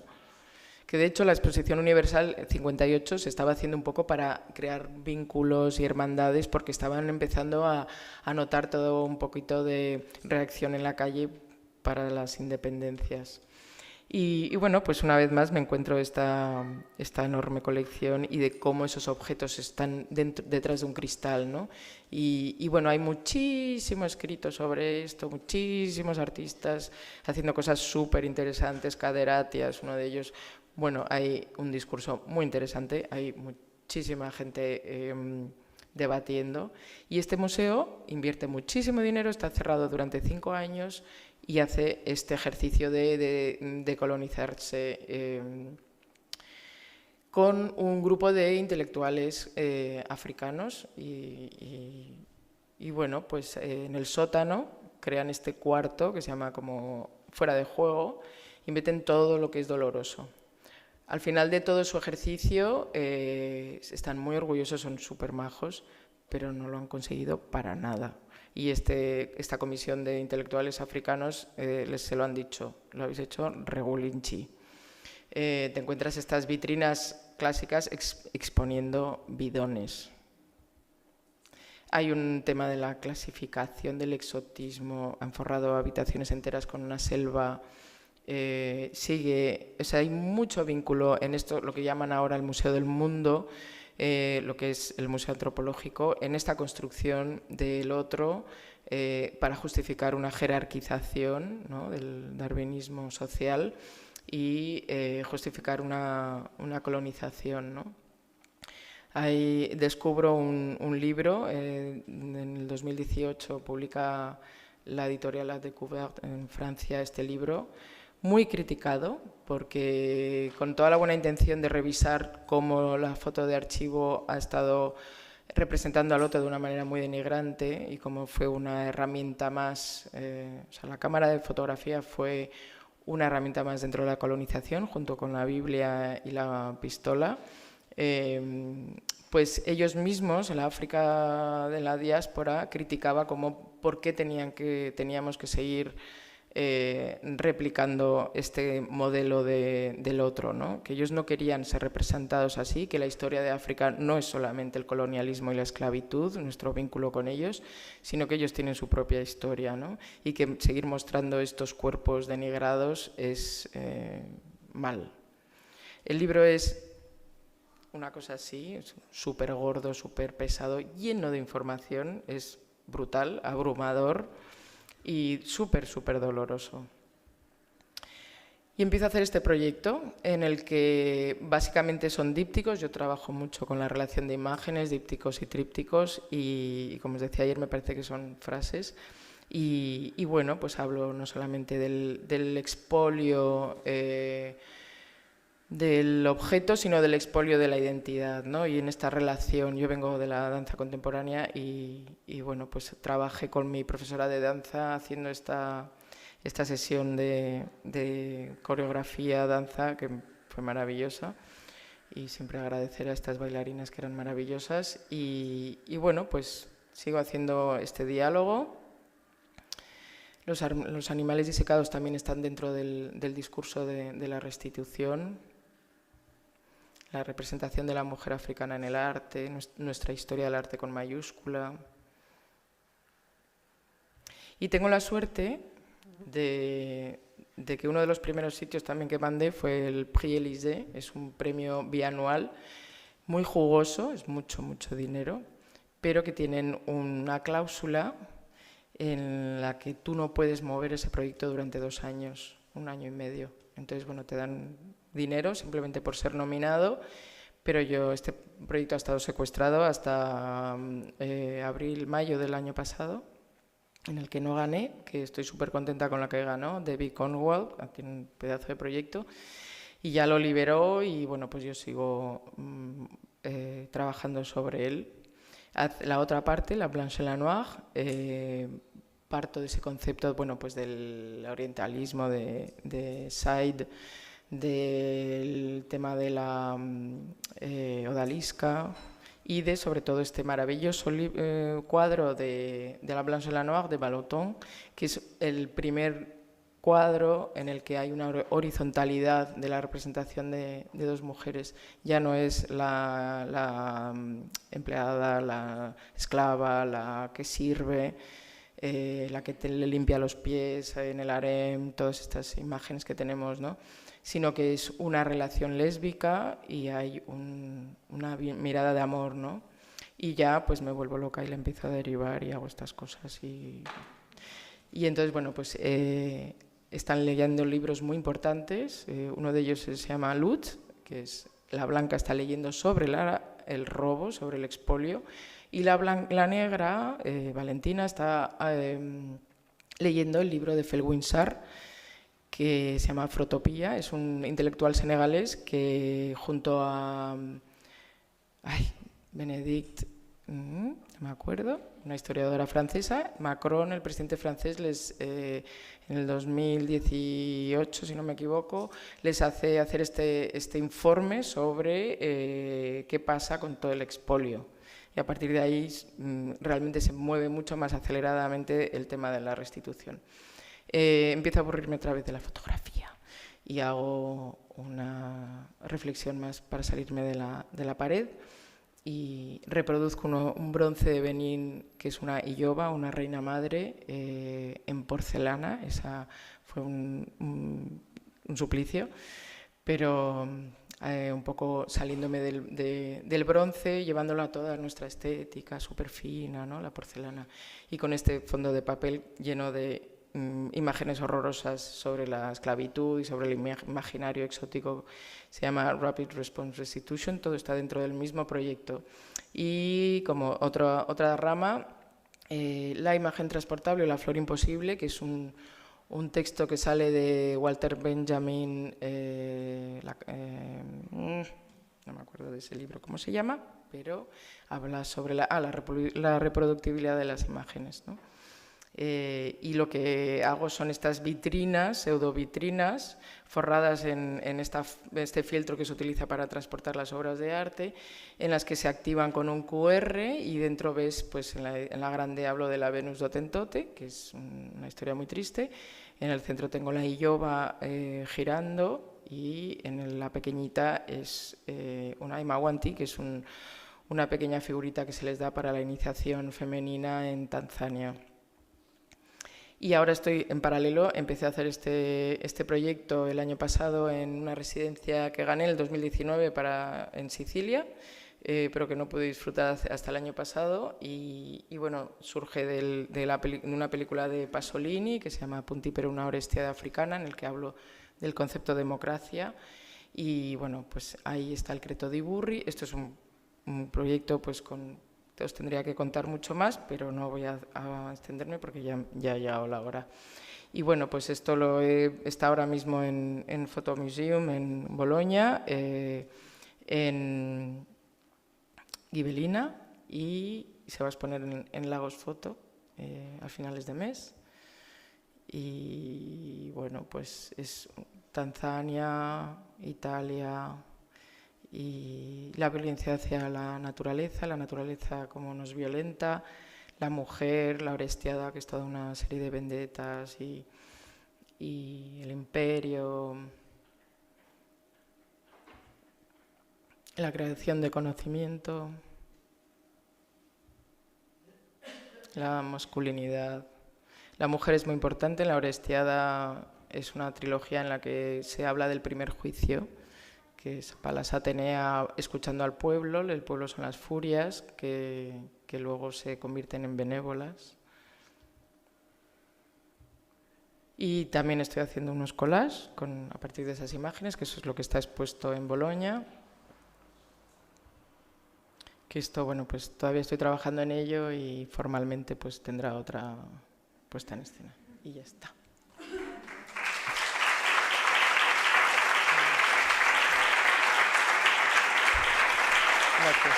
Que de hecho la Exposición Universal 58 se estaba haciendo un poco para crear vínculos y hermandades porque estaban empezando a notar todo un poquito de reacción en la calle para las independencias. Y bueno, pues una vez más me encuentro esta enorme colección y de cómo esos objetos están detrás de un cristal, ¿no? Y bueno, hay muchísimo escrito sobre esto, muchísimos artistas haciendo cosas súper interesantes. Caderati es uno de ellos. Bueno, hay un discurso muy interesante, hay muchísima gente debatiendo, y este museo invierte muchísimo dinero, está cerrado durante 5 años y hace este ejercicio de colonizarse con un grupo de intelectuales africanos y bueno, pues en el sótano crean este cuarto que se llama como fuera de juego y meten todo lo que es doloroso. Al final de todo su ejercicio están muy orgullosos, son súper majos, pero no lo han conseguido para nada. y esta comisión de intelectuales africanos se lo han dicho, lo habéis hecho regulinchi. Te encuentras estas vitrinas clásicas exponiendo bidones. Hay un tema de la clasificación del exotismo, han forrado habitaciones enteras con una selva. Hay mucho vínculo en esto, lo que llaman ahora el Museo del Mundo, lo que es el Museo Antropológico, en esta construcción del otro para justificar una jerarquización, ¿no?, del darwinismo social y justificar una colonización, ¿no? Ahí descubro un libro, en el 2018 publica la editorial La Découverte en Francia este libro, muy criticado, porque con toda la buena intención de revisar cómo la foto de archivo ha estado representando al otro de una manera muy denigrante y cómo fue una herramienta más, la cámara de fotografía fue una herramienta más dentro de la colonización, junto con la Biblia y la pistola. Pues ellos mismos, en la África de la diáspora, criticaba como por qué teníamos que seguir replicando este modelo del otro, ¿no? Que ellos no querían ser representados así, que la historia de África no es solamente el colonialismo y la esclavitud, nuestro vínculo con ellos, sino que ellos tienen su propia historia, ¿no? Y que seguir mostrando estos cuerpos denigrados es mal. El libro es una cosa así, súper gordo, súper pesado, lleno de información, es brutal, abrumador y súper, súper doloroso. Y empiezo a hacer este proyecto en el que básicamente son dípticos, yo trabajo mucho con la relación de imágenes, dípticos y trípticos y como os decía ayer me parece que son frases y bueno, pues hablo no solamente del expolio del objeto, sino del expolio de la identidad, ¿no? Y en esta relación, yo vengo de la danza contemporánea y bueno, pues trabajé con mi profesora de danza haciendo esta sesión de coreografía, danza, que fue maravillosa y siempre agradecer a estas bailarinas que eran maravillosas y bueno, pues sigo haciendo este diálogo. Los animales disecados también están dentro del discurso de la restitución, la representación de la mujer africana en el arte, nuestra historia del arte con mayúscula. Y tengo la suerte de que uno de los primeros sitios también que mandé fue el Prix Élysée, es un premio bianual muy jugoso, es mucho, mucho dinero, pero que tienen una cláusula en la que tú no puedes mover ese proyecto durante 2 años, 1 año y medio. Entonces, bueno, te dan dinero simplemente por ser nominado, pero este proyecto ha estado secuestrado hasta abril, mayo del año pasado, en el que no gané, que estoy súper contenta con la que ganó, Debbie Cornwall, tiene un pedazo de proyecto, y ya lo liberó y bueno, pues yo sigo trabajando sobre él. La otra parte, la Blanche Lanoir, parto de ese concepto, bueno, pues del orientalismo de Said, del tema de la odalisca y sobre todo este maravilloso cuadro de la Blanche Lanoir de Vallotton, que es el primer cuadro en el que hay una horizontalidad de la representación de 2 mujeres. Ya no es la empleada, la esclava, la que sirve, la que le limpia los pies en el harem, todas estas imágenes que tenemos, ¿no? Sino que es una relación lésbica y hay una mirada de amor, ¿no? Y ya pues me vuelvo loca y le empiezo a derivar y hago estas cosas. Y entonces, bueno, pues están leyendo libros muy importantes. Uno de ellos se llama Lutz, que es la blanca está leyendo sobre el robo, sobre el expolio, y la negra, Valentina, está leyendo el libro de Felwine Sarr, que se llama Afrotopía, es un intelectual senegalés que junto a Benedict, no me acuerdo, una historiadora francesa, Macron, el presidente francés, en el 2018, si no me equivoco, les hace hacer este informe sobre qué pasa con todo el expolio. y a partir de ahí realmente se mueve mucho más aceleradamente el tema de la restitución. Empiezo a aburrirme otra vez de la fotografía y hago una reflexión más para salirme de la pared y reproduzco un bronce de Benín que es una Illoba, una reina madre, en porcelana. Esa fue un suplicio, pero un poco saliéndome del bronce, llevándolo a toda nuestra estética súper fina, ¿no? La porcelana, y con este fondo de papel lleno de imágenes horrorosas sobre la esclavitud y sobre el imaginario exótico. Se llama Rapid Response Restitution, todo está dentro del mismo proyecto. Y como otra rama, la imagen transportable o la flor imposible, que es un texto que sale de Walter Benjamin, no me acuerdo de ese libro cómo se llama, pero habla sobre la reproductibilidad de las imágenes, ¿no? Y lo que hago son estas vitrinas, pseudovitrinas, forradas en este fieltro que se utiliza para transportar las obras de arte, en las que se activan con un QR y dentro ves, pues en la grande hablo de la Venus d'Hotentote, que es una historia muy triste. En el centro tengo la Illoba girando y en la pequeñita es una Imawanti, que es una pequeña figurita que se les da para la iniciación femenina en Tanzania. Y ahora estoy en paralelo, empecé a hacer este proyecto el año pasado en una residencia que gané en el 2019 en Sicilia, pero que no pude disfrutar hasta el año pasado. Y bueno, surge de una película de Pasolini que se llama Punti per una Orestiada africana, en el que hablo del concepto de democracia. Y bueno, pues ahí está el Creto di Burri. Esto es un proyecto pues os tendría que contar mucho más, pero no voy a extenderme porque ya ha llegado la hora. Y bueno, pues esto está ahora mismo en Photomuseum en Bolonia, en Ghibellina, y se va a exponer en Lagos Foto a finales de mes. Y bueno, pues es Tanzania, Italia, y la violencia hacia la naturaleza como nos violenta, la mujer, la Orestiada, que es toda una serie de vendetas, y el imperio, la creación de conocimiento, la masculinidad. La mujer es muy importante. En la Orestiada es una trilogía en la que se habla del primer juicio, que es Palas Atenea escuchando al pueblo. El pueblo son las furias que luego se convierten en benévolas. Y también estoy haciendo unos collages a partir de esas imágenes, que eso es lo que está expuesto en Bolonia. Que esto, bueno, pues todavía estoy trabajando en ello y formalmente pues tendrá otra puesta en escena. Y ya está. Gracias.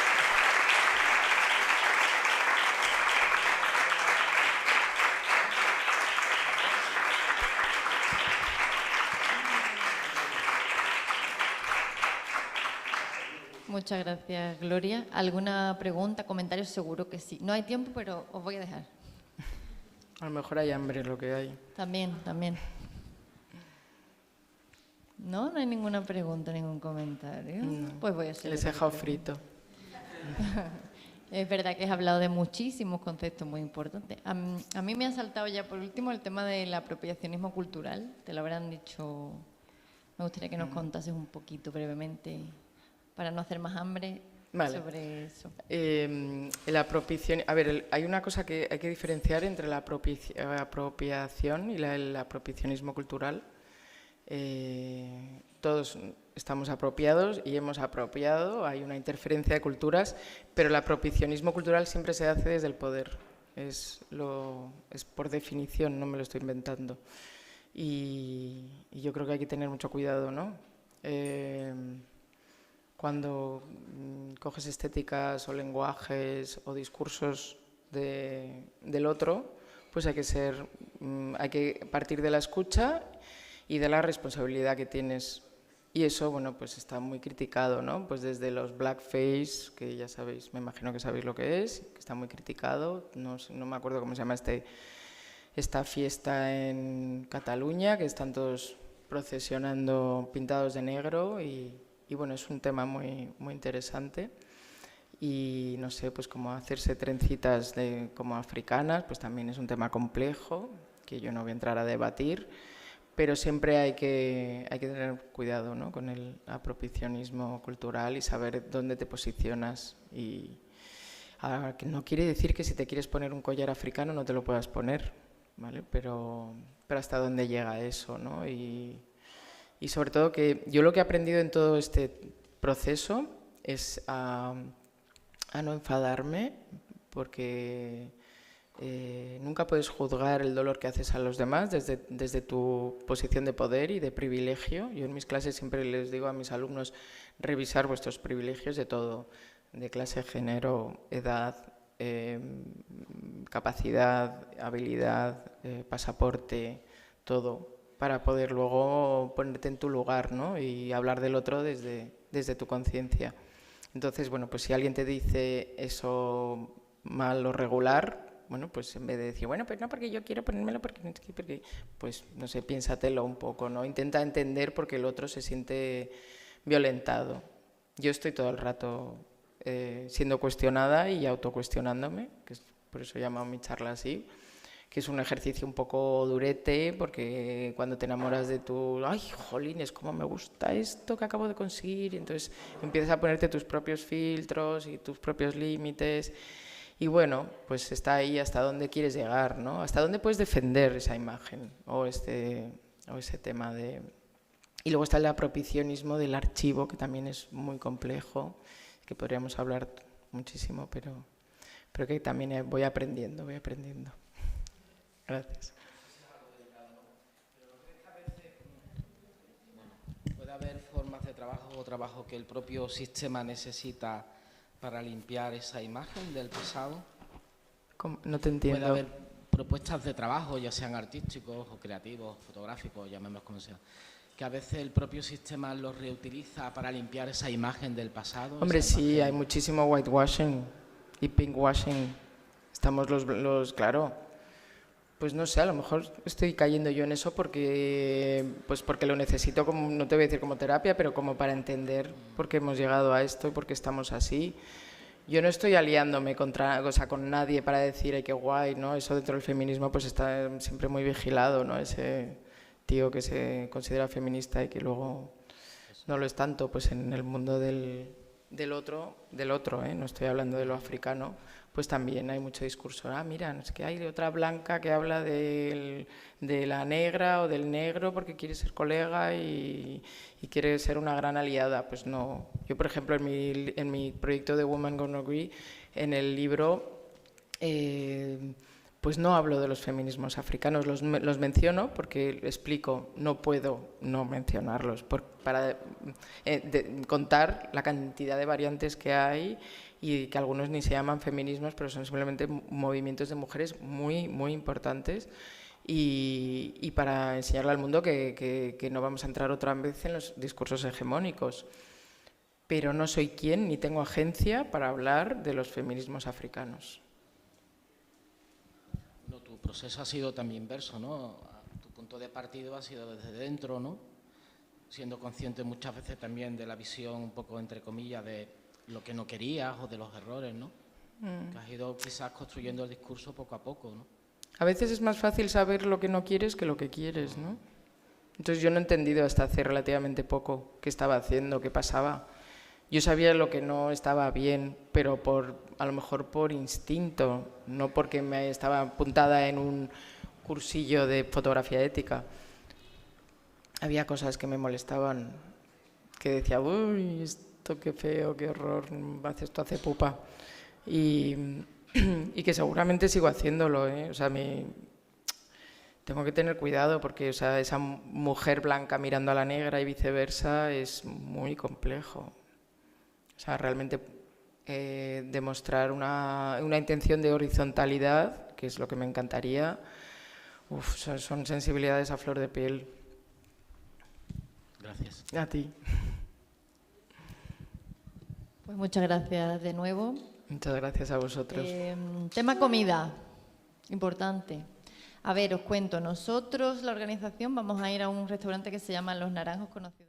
Muchas gracias, Gloria. ¿Alguna pregunta, comentario? Seguro que sí. No hay tiempo, pero os voy a dejar. A lo mejor hay hambre lo que hay. También. No hay ninguna pregunta, ningún comentario. No. Pues voy a hacer. Les he dejado frito. Es verdad que has hablado de muchísimos conceptos muy importantes. A mí me ha saltado ya por último el tema del apropiacionismo cultural. Te lo habrán dicho. Me gustaría que nos contases un poquito brevemente, para no hacer más hambre, sobre eso. La apropiación, hay una cosa que hay que diferenciar entre la apropiación y el apropiacionismo cultural. Todos estamos apropiados y hemos apropiado, hay una interferencia de culturas, pero el apropiacionismo cultural siempre se hace desde el poder. Es por definición, no me lo estoy inventando. Y yo creo que hay que tener mucho cuidado, ¿no? Cuando coges estéticas o lenguajes o discursos del otro, pues hay que partir de la escucha y de la responsabilidad que tienes Y eso, bueno, pues está muy criticado, ¿no? Pues desde los blackface, que ya sabéis, me imagino que sabéis lo que es, que está muy criticado. No me acuerdo cómo se llama esta fiesta en Cataluña, que están todos procesionando pintados de negro y bueno, es un tema muy, muy interesante. Y no sé, pues como hacerse trencitas como africanas, pues también es un tema complejo, que yo no voy a entrar a debatir, pero siempre hay que tener cuidado, ¿no?, con el apropiacionismo cultural y saber dónde te posicionas. Y que no quiere decir que si te quieres poner un collar africano no te lo puedas poner, ¿vale? Pero hasta dónde llega eso, ¿no? Y sobre todo que yo lo que he aprendido en todo este proceso es a no enfadarme, porque nunca puedes juzgar el dolor que haces a los demás desde tu posición de poder y de privilegio. Yo en mis clases siempre les digo a mis alumnos revisar vuestros privilegios de todo, de clase, género, edad, capacidad, habilidad, pasaporte, todo, para poder luego ponerte en tu lugar, ¿no?, y hablar del otro desde tu conciencia. Entonces, bueno, pues si alguien te dice eso mal o regular, bueno, pues en vez de decir, bueno, pues no, porque yo quiero ponérmelo, porque pues no sé, piénsatelo un poco, ¿no? Intenta entender por qué el otro se siente violentado. Yo estoy todo el rato siendo cuestionada y autocuestionándome, que es por eso he llamado mi charla así, que es un ejercicio un poco durete, porque cuando te enamoras de tu, ay, jolines, cómo me gusta esto que acabo de conseguir, y entonces empiezas a ponerte tus propios filtros y tus propios límites, y bueno, pues está ahí hasta dónde quieres llegar, ¿no? Hasta dónde puedes defender esa imagen o ese tema de... Y luego está el apropiacionismo del archivo, que también es muy complejo, que podríamos hablar muchísimo, pero que también voy aprendiendo. Gracias. ¿Puede haber formas de trabajo o trabajo que el propio sistema necesita para limpiar esa imagen del pasado? ¿Cómo? No te entiendo. ¿Puede haber propuestas de trabajo, ya sean artísticos o creativos, fotográficos, llamémoslos como sea, que a veces el propio sistema los reutiliza para limpiar esa imagen del pasado? Hombre, sí, hay muchísimo whitewashing y pinkwashing. Estamos claro, pues no sé, a lo mejor estoy cayendo yo en eso porque lo necesito, como, no te voy a decir como terapia, pero como para entender por qué hemos llegado a esto y por qué estamos así. Yo no estoy aliándome con nadie para decir, ay, qué guay, ¿no? Eso dentro del feminismo pues está siempre muy vigilado, ¿no? Ese tío que se considera feminista y que luego no lo es tanto, pues en el mundo del otro, no estoy hablando de lo africano, pues también hay mucho discurso. Ah, mira, es que hay otra blanca que habla de la negra o del negro porque quiere ser colega y quiere ser una gran aliada. Pues no. Yo, por ejemplo, en mi proyecto de Women Gonna Agree, en el libro, pues no hablo de los feminismos africanos, los menciono porque explico, no puedo no mencionarlos, para contar la cantidad de variantes que hay y que algunos ni se llaman feminismos, pero son simplemente movimientos de mujeres muy, muy importantes y para enseñarle al mundo que no vamos a entrar otra vez en los discursos hegemónicos. Pero no soy quien ni tengo agencia para hablar de los feminismos africanos. No, tu proceso ha sido también inverso, ¿no? Tu punto de partida ha sido desde dentro, ¿no? Siendo consciente muchas veces también de la visión un poco, entre comillas, de lo que no querías o de los errores, ¿no? Que has ido quizás construyendo el discurso poco a poco, ¿no? A veces es más fácil saber lo que no quieres que lo que quieres, ¿no? Entonces yo no he entendido hasta hace relativamente poco qué estaba haciendo, qué pasaba. Yo sabía lo que no estaba bien, pero a lo mejor por instinto, no porque me estaba apuntada en un cursillo de fotografía ética. Había cosas que me molestaban, que decía, uy, esto qué feo, qué horror, esto hace pupa. Y que seguramente sigo haciéndolo, ¿eh? O sea, tengo que tener cuidado porque, o sea, esa mujer blanca mirando a la negra y viceversa es muy complejo. O sea, realmente demostrar una intención de horizontalidad, que es lo que me encantaría, son sensibilidades a flor de piel. Gracias. A ti. Pues muchas gracias de nuevo. Muchas gracias a vosotros. Tema comida, importante. A ver, os cuento, nosotros, la organización, vamos a ir a un restaurante que se llama Los Naranjos, conocido.